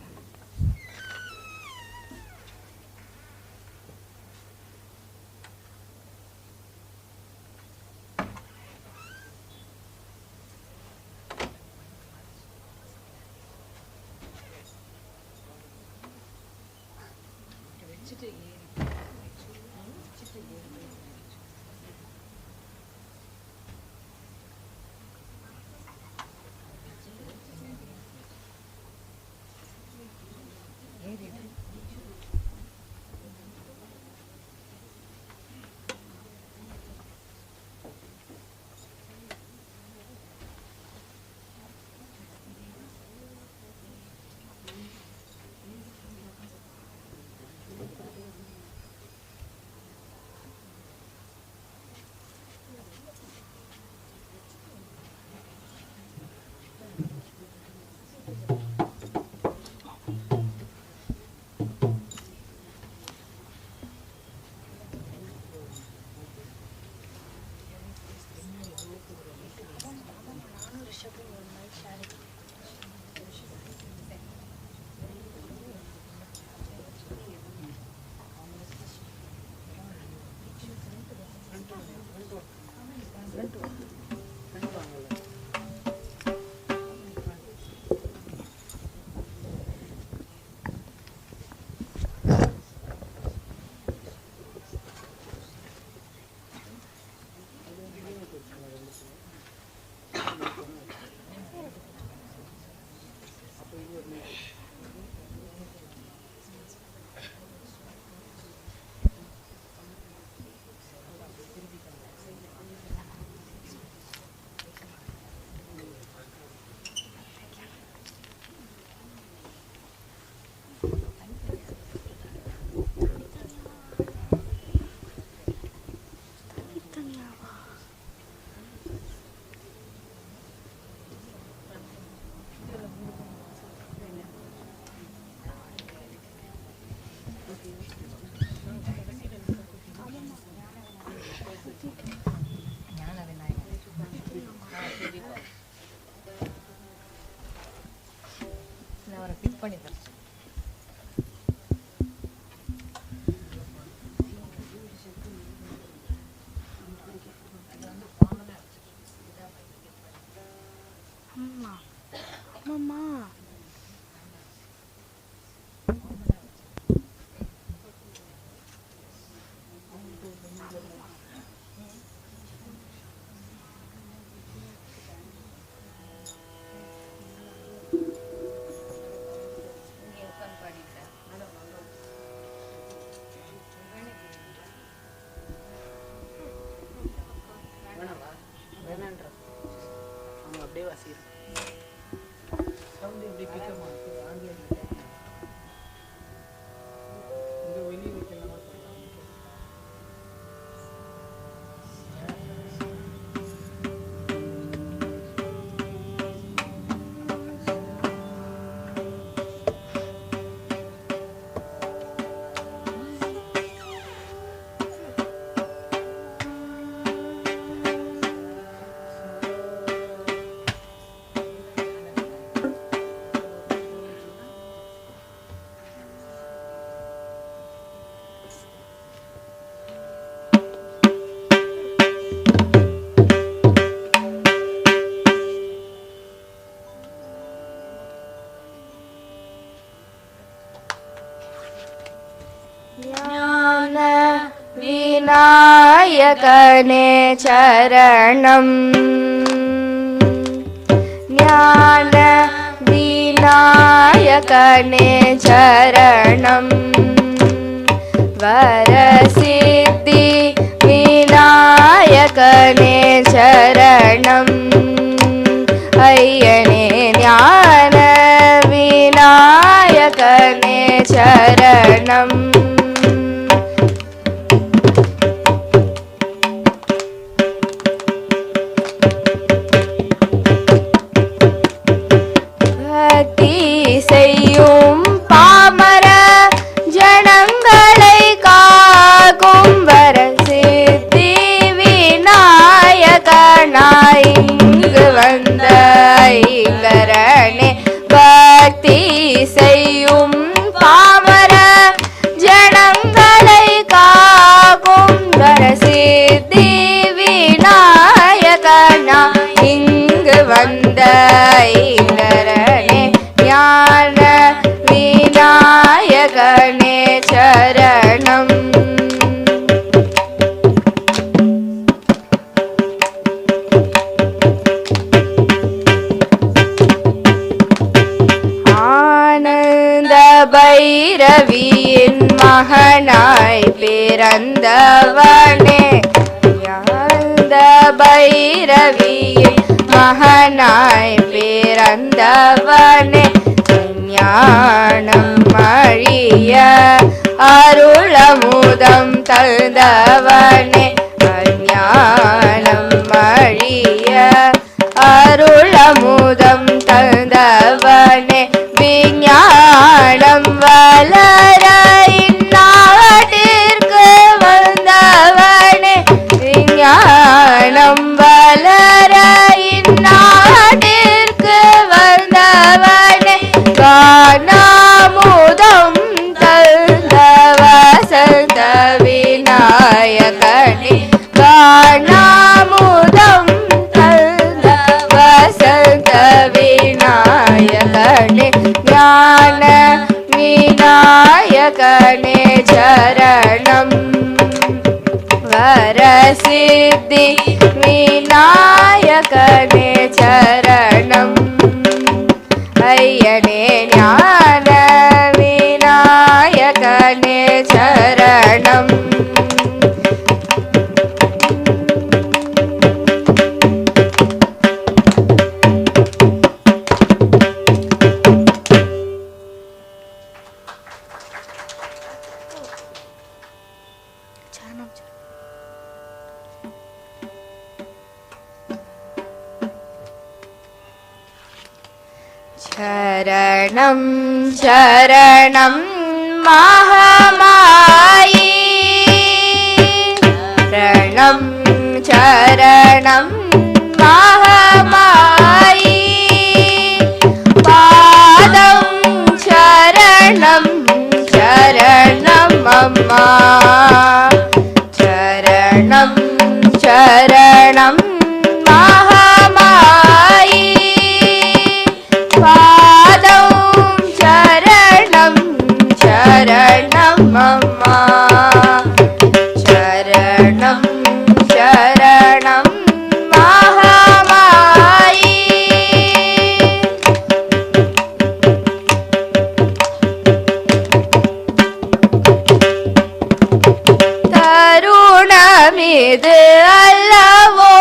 Speaker 14: विनायकने चरणम् ज्ञान विनायकने चरणम् वरसिद्धि विनायकने चरणम् अय्यने ज्ञान विनायकने चरणम् भक्ति செய்யும் பாமர ஜனங்களை காக்கும் வரசித்தி விநாயகனாய் இங்கு வந்த ஐங்கரனே பக்தி செய்யும் பாமர ஜனங்களை காக்கும் வரசித்தி விநாயகனாய் இங்கு வந்த ஐங்கரனே ஞான விநாயகனே சரணம் ஆனந்த பைரவியின் மகனாய் பிறந்தவனே ஆனந்த பைரவியின் மகனாய் பிறந்தவனே ஞானம் அழிய அருளமுதம் தந்தவனே ஞானம் அழிய அருளமுதம் தந்தவனே விஞ்ஞானம் வளர இந்நாட்டிற்கு வந்தவனே விஞ்ஞானம் வளர இந்நாட்டிற்கு வந்தவனே காணாமுதம் தந்த வசந்த விநாயகனே காணாமுதம் தந்த வசந்த விநாயகனே ஞான விநாயகனே சரணம் வரசித்தி விநாயகனே சரணம் ஐயனே ஞான விநாயகனே சரணம் शरणं शरणं महामायी शरणं शरणं महामायी पादं शरणं शरणं मम शरणं शरणं महामायी पादं शरणं शरणं मम शरणं शरणं महामायी तरुणमिது அல்லவோ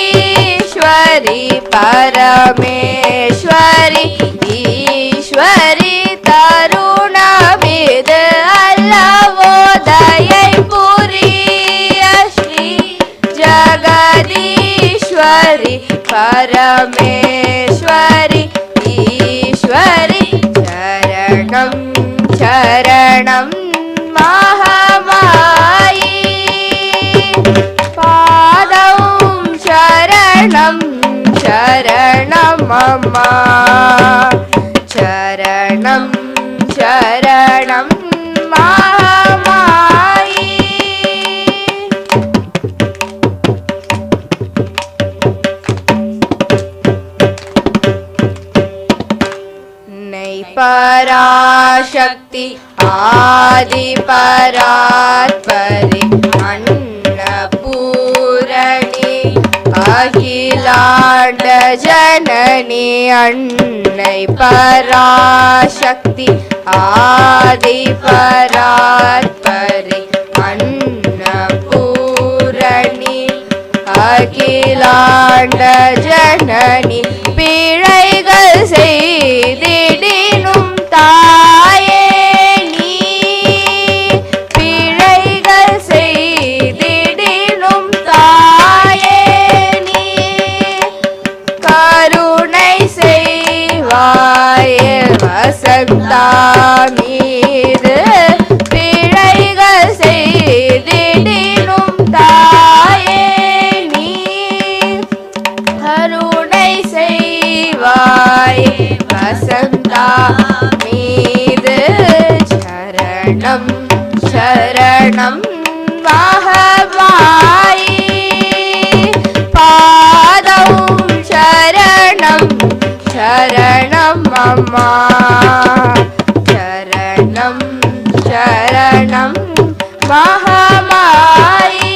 Speaker 14: जगदीश्वरी परमेश्वरी ईश्वरी तरुणविद अल्लवो दयैपुरी श्री जगदीश्वरी परमेश्वरी ईश्वरी शरणं शरणं महामायी पादं शरणं शरणं मम शरणं शरणं महामायी पराशक्ति आदि परात्परे अन्नपूरणी अखिलांड जननी अन्नै पराशक्ति आदि परात्परे अन्नपूरणी அகிலாண்ட ஜனனி பிழைகள் செய்திடினும் தாயே நீ பிழைகள் செய்திடினும் தாயே நீ கருணை செய்வாயே வசந்தா மீது பிழைகள் செய்திடினும் தாயே கருணை செய்வாயே வசந்தா மீது சரணம் சரணம் மகமாயி பாதம் சரணம் சரணம் அம்மா சரணம் சரணம் மகமாயி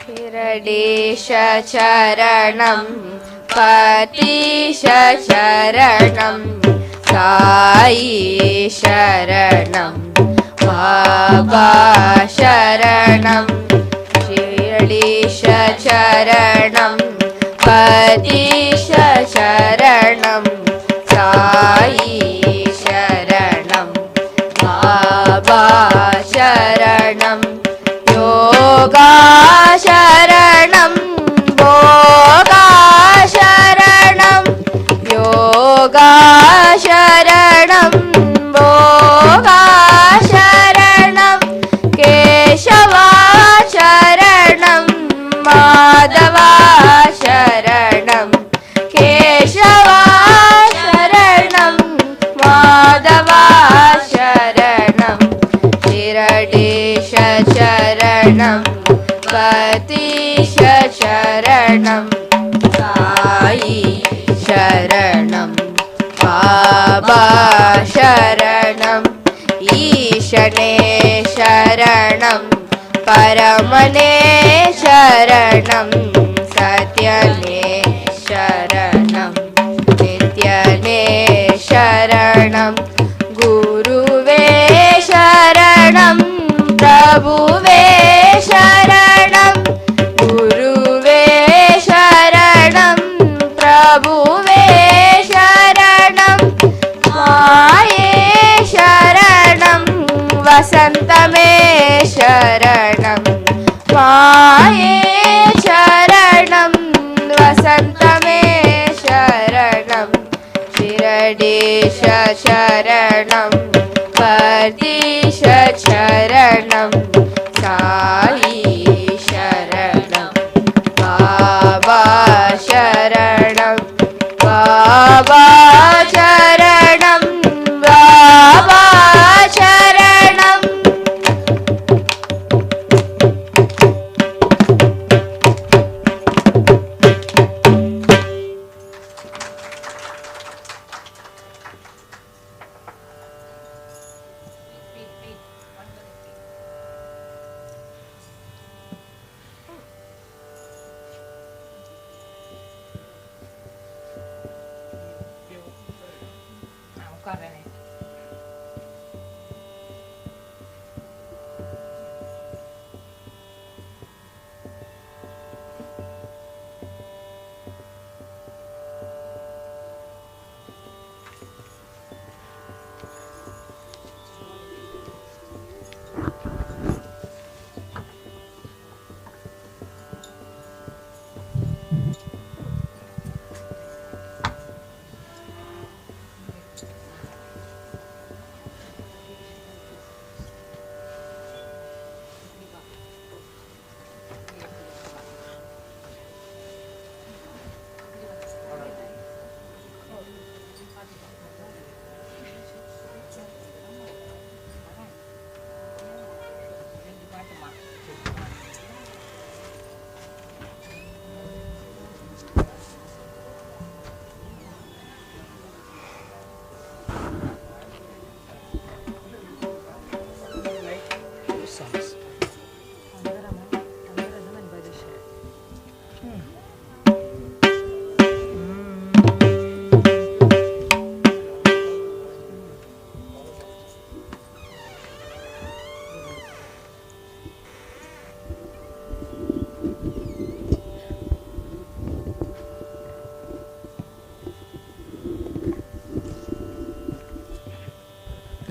Speaker 14: हिरडीश चरणं पतीश चरणं साई शरणं बाबा शरणं शिरडीश चरणं पतीश शरणं साई शरणं बाबा शरणं योगा शरणं भोगा शरणं योगा शरणं भोगा शरणं केशवा शरणं माधवा शरणं केशवा शरणं माधवा शरणं शिरडीश शरणं पतीश शरणं साई शरणं बाबा शरणं ईशने शरणं परमने शरणं सत्यने शरणं नित्यने शरणं गुरुवे शरणं प्रभुवे शरणं गुरुवे शरणं प्रभुवे शरणं माये शरणं वसन्तमे शरणं माये शरणं वसन्तमे शरणं शिरडीश शरणं पतीश शरणं साई शरणं बाबा शरणं बाबा शरणं बाबा शरणं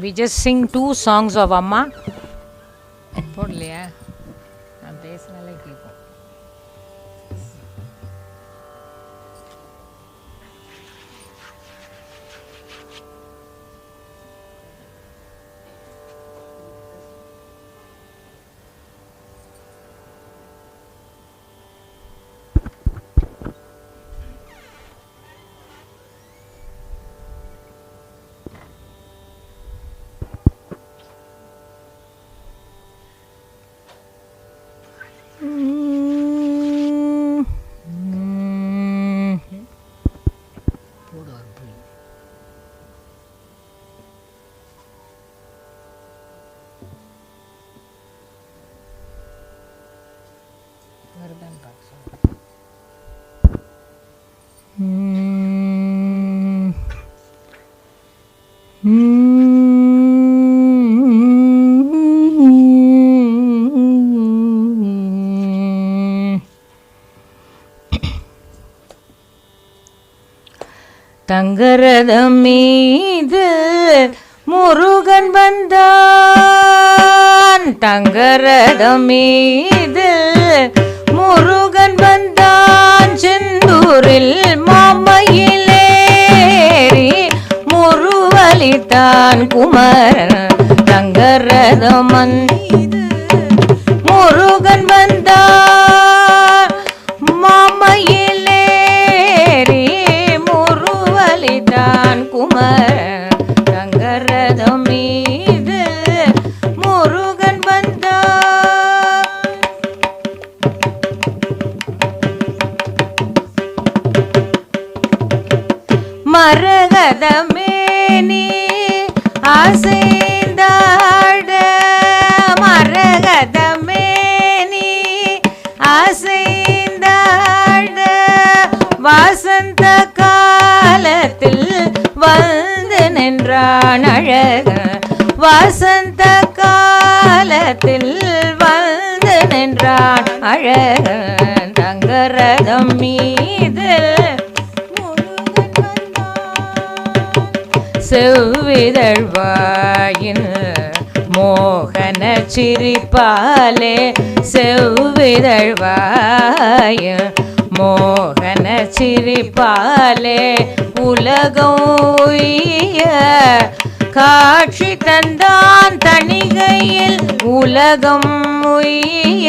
Speaker 2: we just sing 2 songs of Amma. போடலையா? நான் பேசினாலே கேட்கும். தங்கரதம் மீது முருகன் வந்தான், தங்கரதம் மீது முருகன் வந்தான், செந்தூரில் மாமையிலேறி முருவலித்தான் குமரன். தங்கரதம் மீது முருகன் வந்தான், மாமையிலேறி முருவலித்தான் குமரன். தங்கரதம் மீது முருகன் வந்தான். மரகதமேனி அசைந்தாட, மரகதமேனி அசைந்தாட, வசந்த காலத்தில் வந்து நின்றான் அழகன், வசந்த காலத்தில் வந்து நின்றான் அழகன். தங்கரதம் மீது செவ்விதழ்வாயின் மோகன சிரிப்பாலே, செவ்விதழ்வாயின் மோகன சிரிப்பாலே உலகம் உய்ய காட்சி தந்தான் தணிகையில், உலகம் உய்ய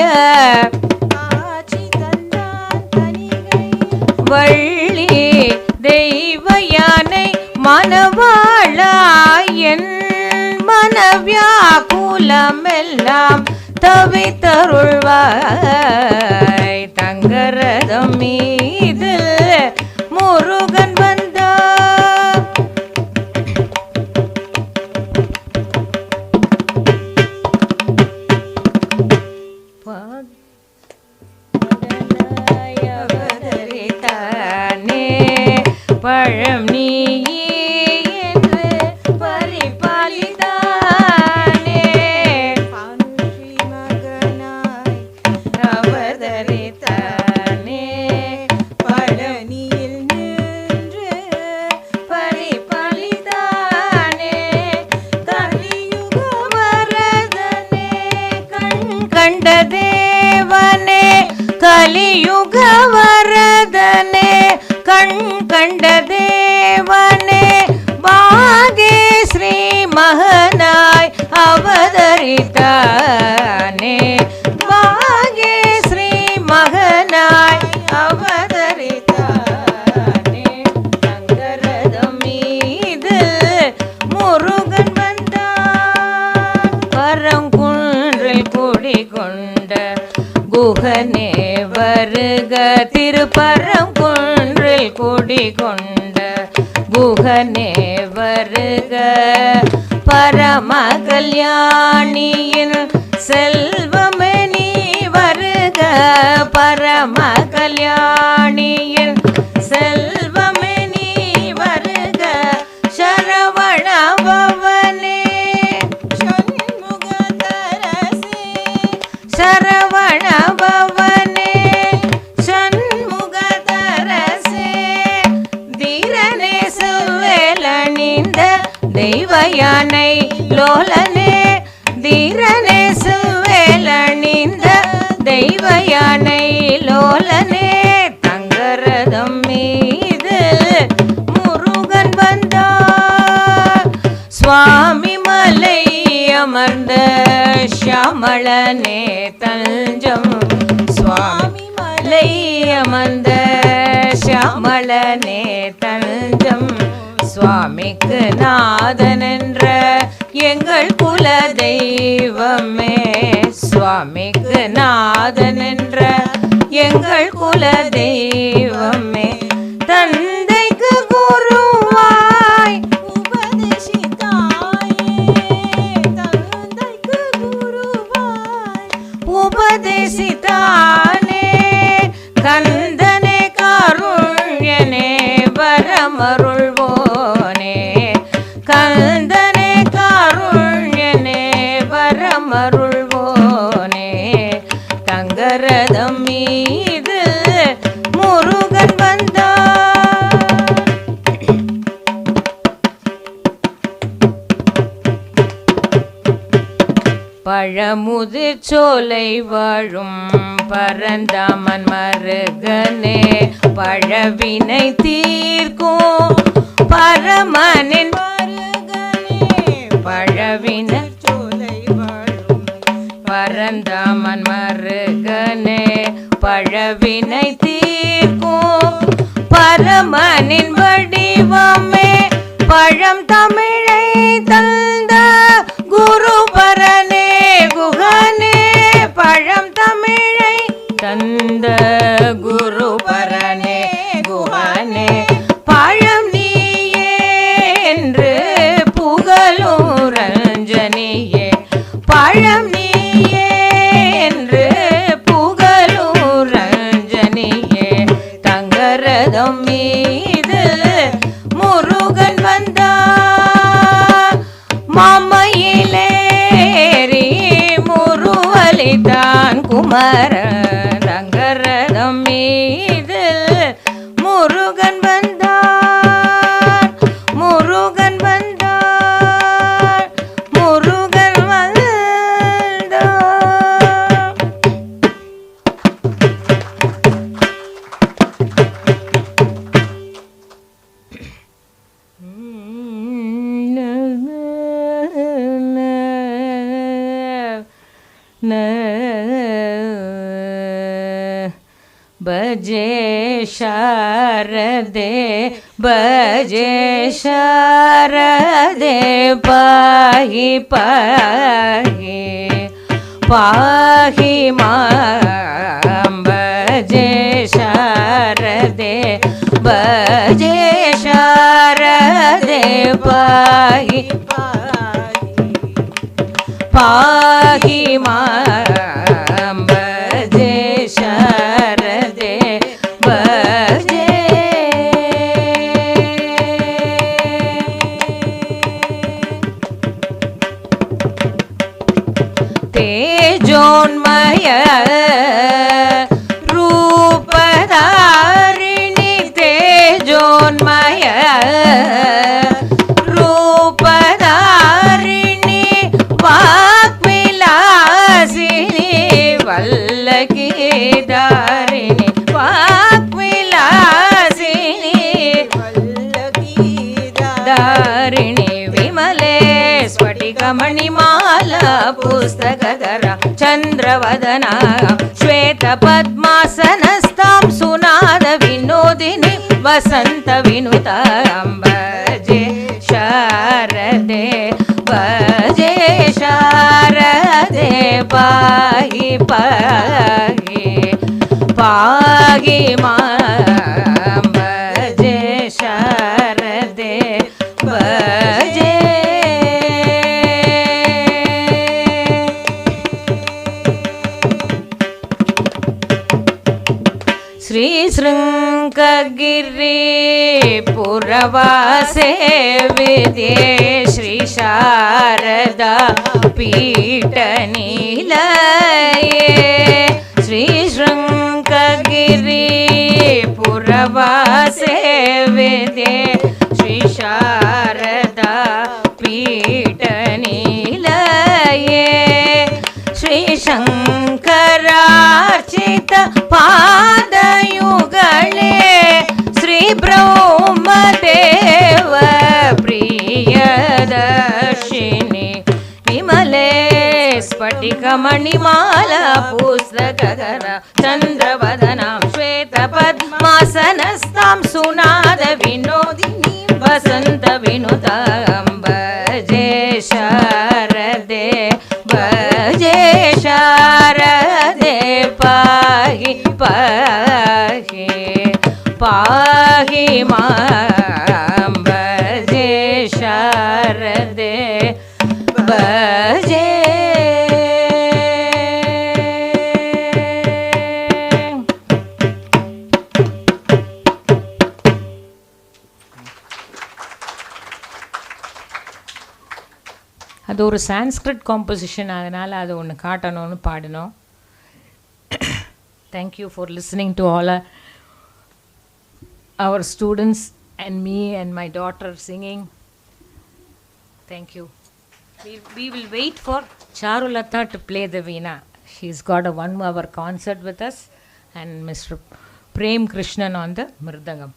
Speaker 2: காட்சி தந்தான் தணிகையில். வள்ளி தெய்வ யானை மனவாளாயன் மனவியாகுலமெல்லாம் தவித்தருள்வாய். தங்கரதம் மீது முருகன் வந்தான். அவதரித்தானே பழம் நீ என்று பரிபாலித்தானே, பன்றி மகனாய் அவதரித்தானே, பழனியில் நின்று பரிபாலித்தானே. கலியுக வரதனே கண் கண்ட தேவனே, கலியுக வரதனே கண் கண்ட தேவனே, பாகேஸ்ரீ மகனாய் அவதரித்தானே, பாகேஸ்ரீ மகனாய் அவதரித்தானே. தங்கரதம் மீது முருகன் வந்தான், பரங்குன்றில் குடிகொண்ட குகனே வருக, திருப்பரங்குன்றில் குடிகொண்ட குகனே வருக, பரம கல்யாணியின் செல்வமே நீ வருக, பரம கல்யாணியின் செல்வமே நீ வருக. சரவண பவனே சண்முகதரசே, சரவண பவனே சண்முகதரசே, தீரனே செவ்வேலணிந்த தெய்வ
Speaker 15: தெய்வயானை லோலனே தீரனே சுவேலணிந்த தெய்வயானை லோலனே தங்கரதம் மீது முருகன் வந்தார் சுவாமி மலை அமர்ந்த ஷியாமளனே தஞ்சம் சுவாமி மலை அமர்ந்த ஷியாமளனே தஞ்சம் சுவாமிக்கு நாதன் என்ற எங்கள் குல தெய்வமே சுவாமிக்கு நாதன் என்ற எங்கள் குல தெய்வமே தந்தைக்கு குருவாய் உபதேசித்தாயே தந்தைக்கு குருவாய் உபதேசித்தானே கந்தனே காருண்யனே வரமருள்வோனே கந்தனே காருண்யனே வரமருள்வோனே தங்கரதம் மீது முருகன் வந்தார் பழமுதிர் சோலை வாழும் பரந்தாமன் மருகனே பழவினை தீர்க்கும் பரமனின் மருகனே பழவினை சோலை வாழும் பரந்தாமன் மருகனே பழவினை தீர்க்கும் பரமனின் வடிவமே பழம் தமிழை தந்த குருபரனே குகனே பழம் தமிழை தந்த குருபரனே குகனே பழம் நீயே என்று புகழும் ரஞ்சனியே பழம் நீயே என்று புகழும் ரஞ்சனியே தங்கரதம் மீது முருகன் வந்தார் மாமையிலேறி முருவலிதான் குமர ரங்கரதம் மீது முருகன் வந்தார் முருகன் வந்தார் முருகன் வந்தார் बजे शारदे बजे शारदे पाहि पाहि पाहि मां बजे शारदे बजे शारदे पाहि पाहि मां बजे शारदे बजे तेजोन्मय रूपधारिणि तेजोन्मय रूपधारिणि वाक्विलासिनि वल्लकीधारिणि वाक्विलासिनि वल्लकीधारिणि विमले स्फटिकमणिमाला पुस्तकधरा चन्द्रवदना श्वेतपद्मासनस्तां सुनाद विनोदिनी वसन्त विनुतां भजे शारदे भजे शारदे पाहि पाहि पाहि मां भजे शारदे भजे श्रीशृङ्गगिरि पुरवासे विद्ये श्री शारदा पीठनिलये श्रीशृङ्गगिरि पुरवासे विद्ये श्री शारदा पीठनिलये पादयुगले श्रीब्रह्मदेव प्रियदर्शिनि विमले स्फटिकमणिमाला पुस्तकधर चन्द्रवदनां श्वेतपद्मासनस्तां सुनाद विनोदिनी वसन्त विनुतां भजे शारदे भजे शारदे पाहि पाहि पाहि मां भजे शारदे भजे
Speaker 2: அது ஒரு சான்ஸ்கிரிட் காம்போசிஷன், அதனால் அது ஒன்று காட்டணும்னு பாடினோம். Thank you for listening to all our students and me and my daughter singing. Thank you. We will wait for Charulatha to play the Veena. She's got a 1-hour concert with us, and Mr. Prem Krishnan on the Mridangam.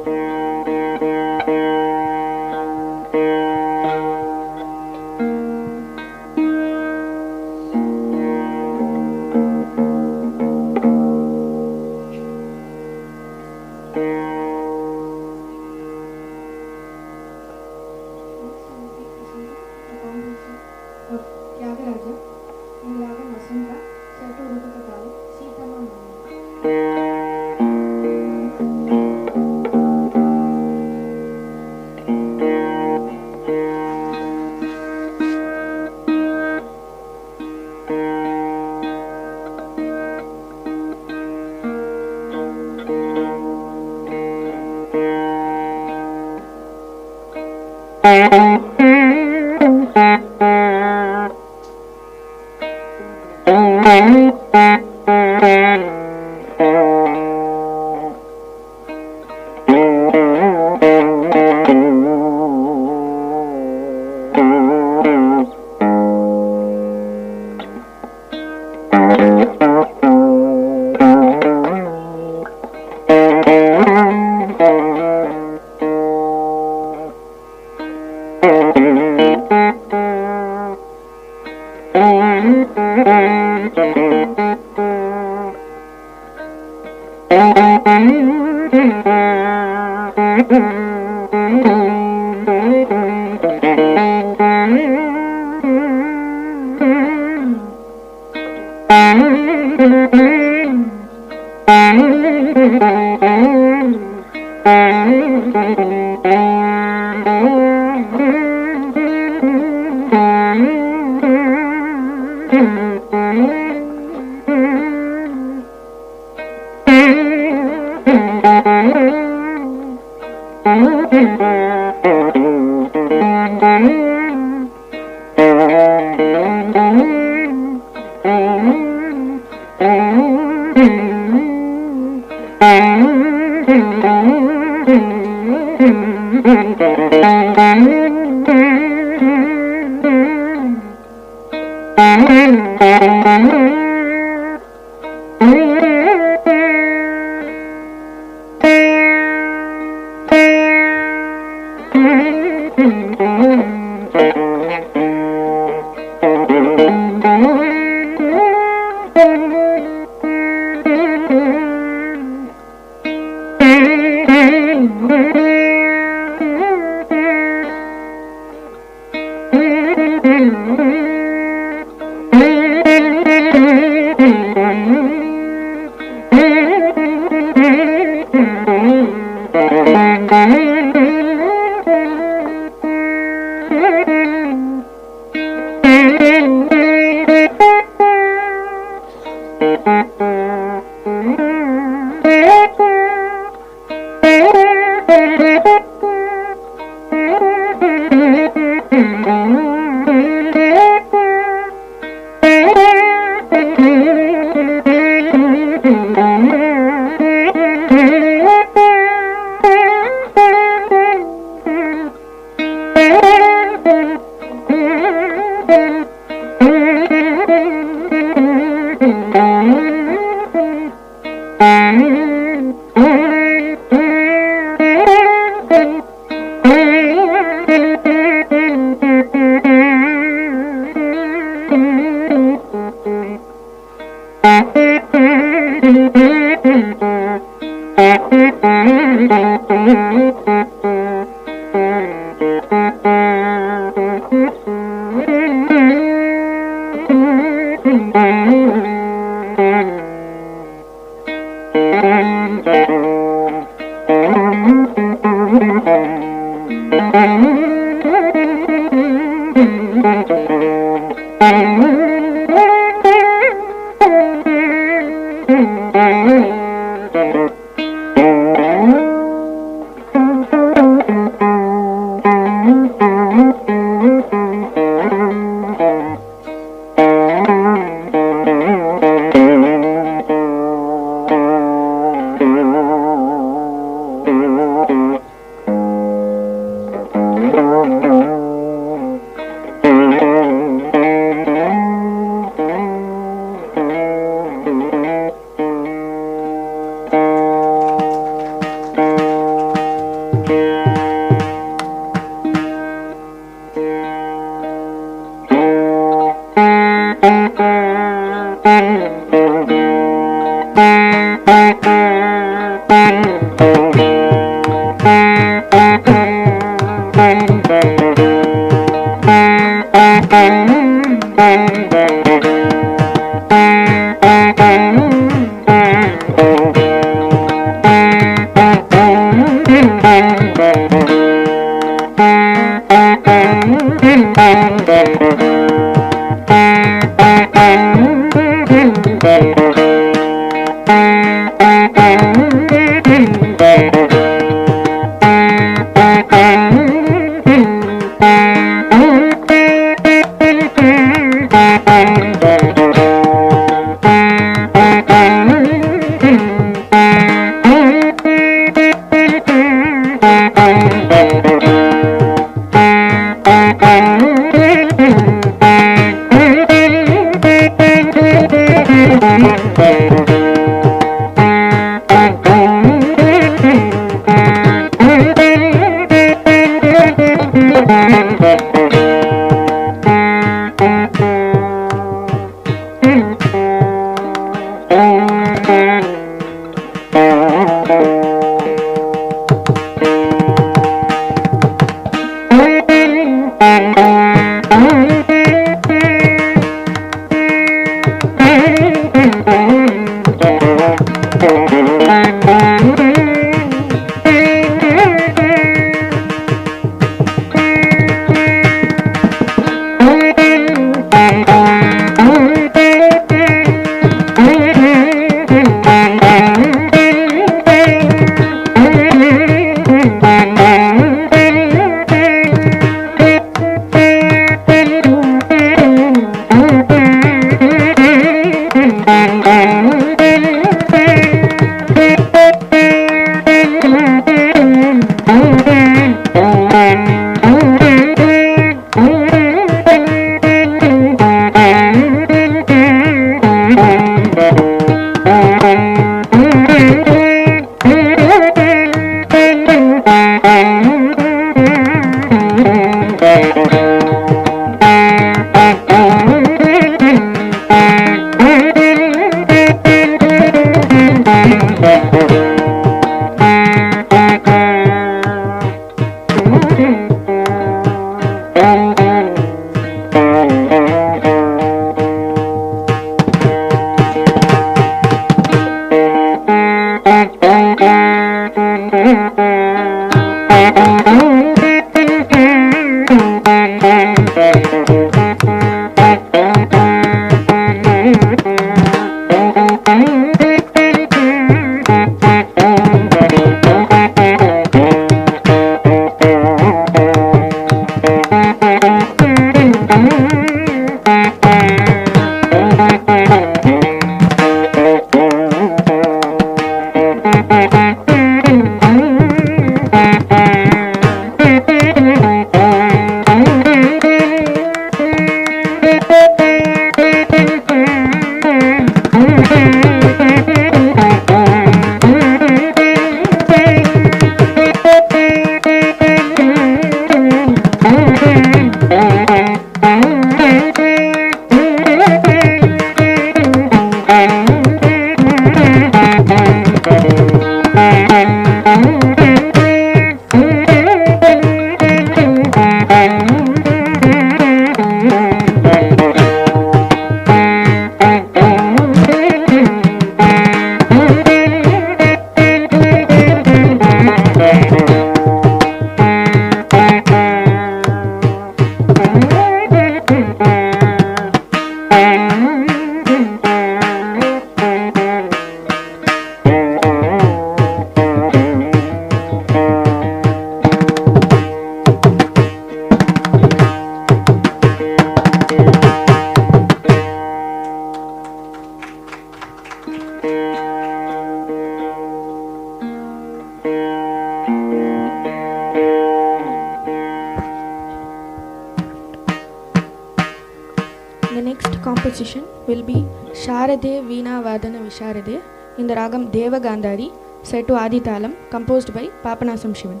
Speaker 16: composition will be Sharade Veena Vadana Visharade in the ragam Deva Gandhari set to Adi Talam, composed by Papanasam Shivan.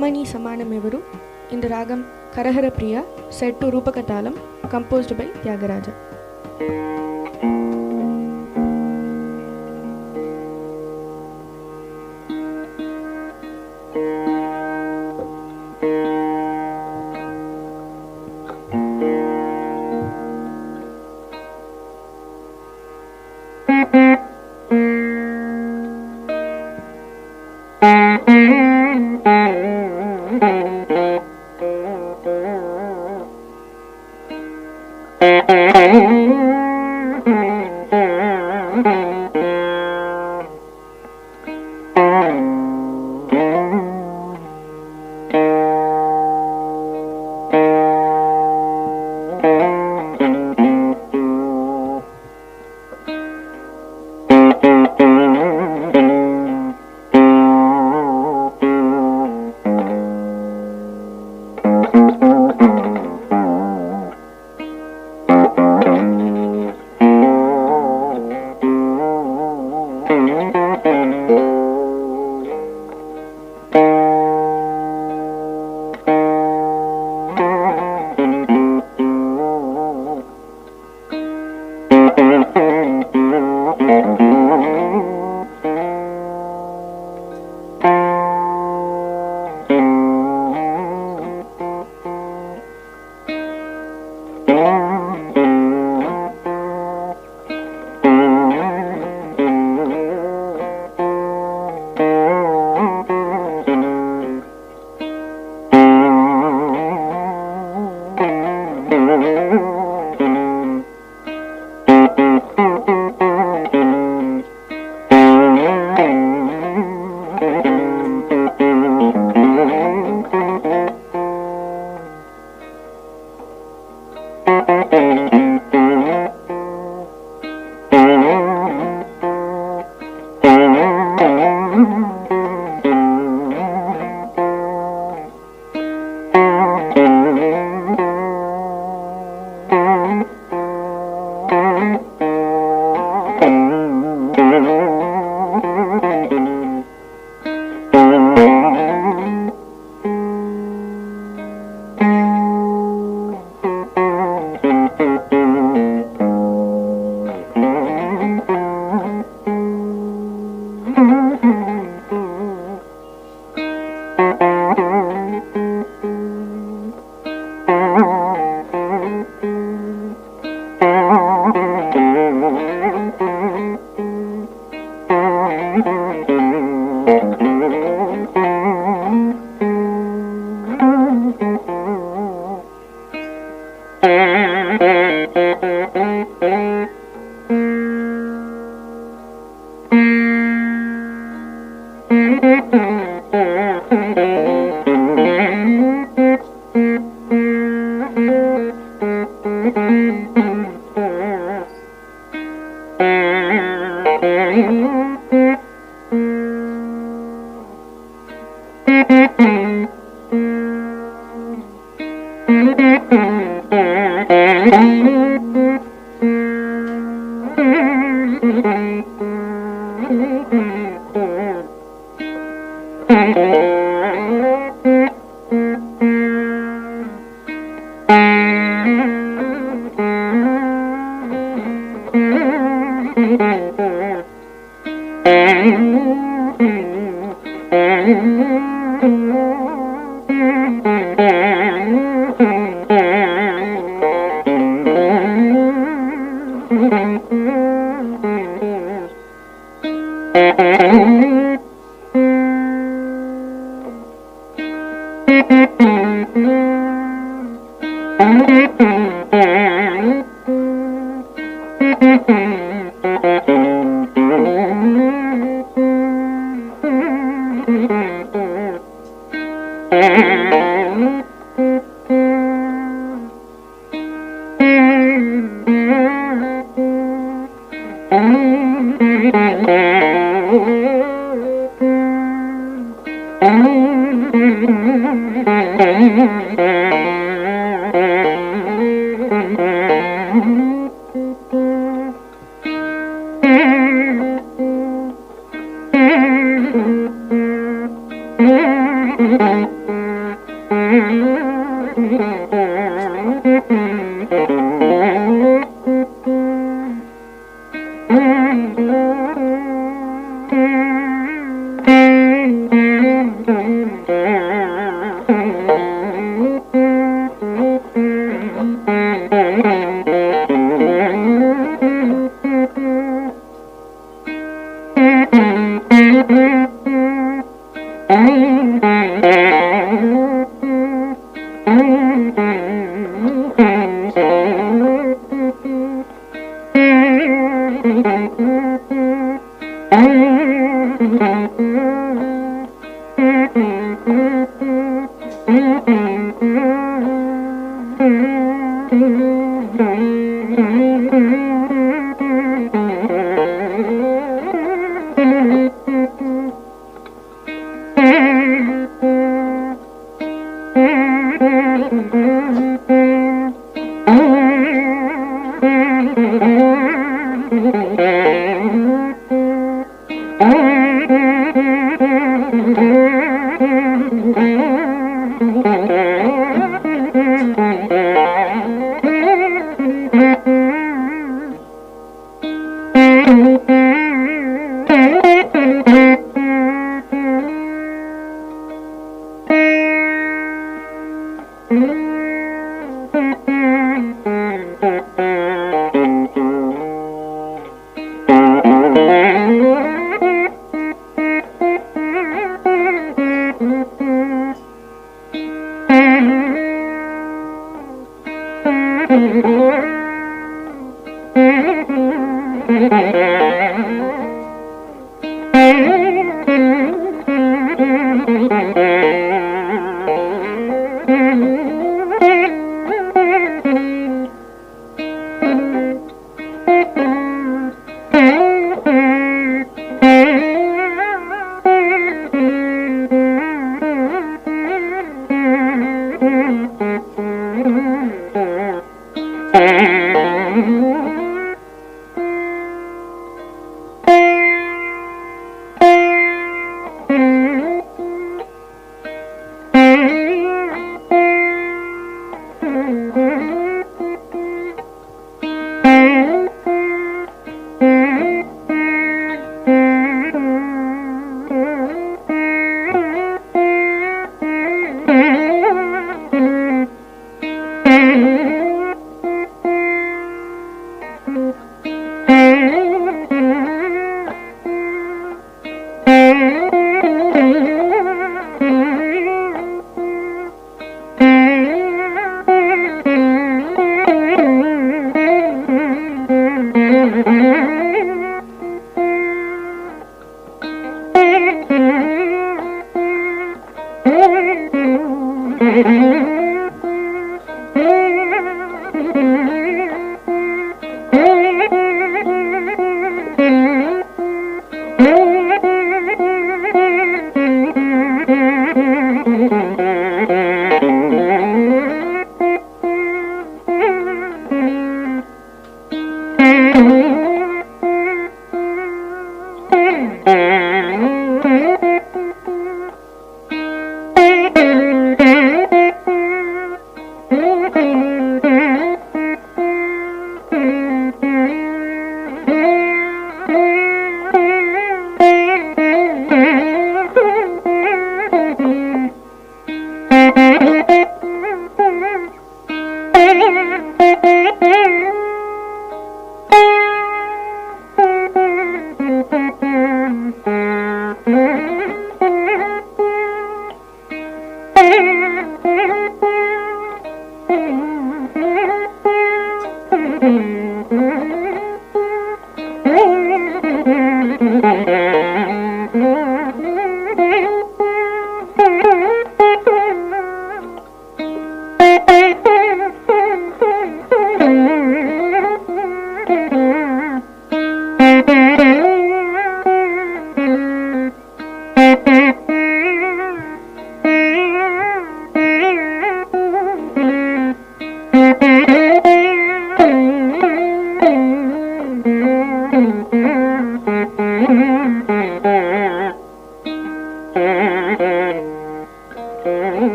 Speaker 16: Ramani Samanamevaru in the Ragam Karahara Priya, set to Rupakatalam, composed by Tyagaraja.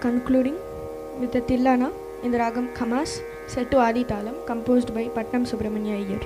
Speaker 16: concluding with the Tillana in the Ragam Khamas set to Adi Talam, composed by Patnam Subramanya Iyer.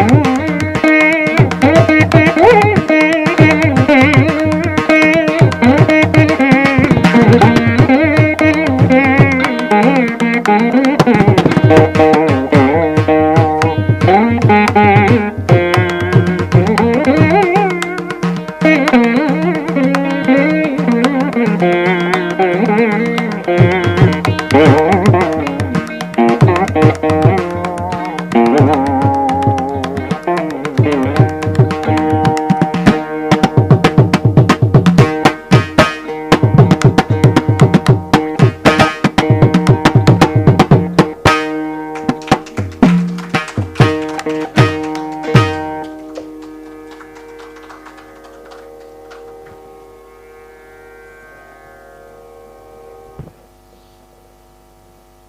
Speaker 17: Thank you.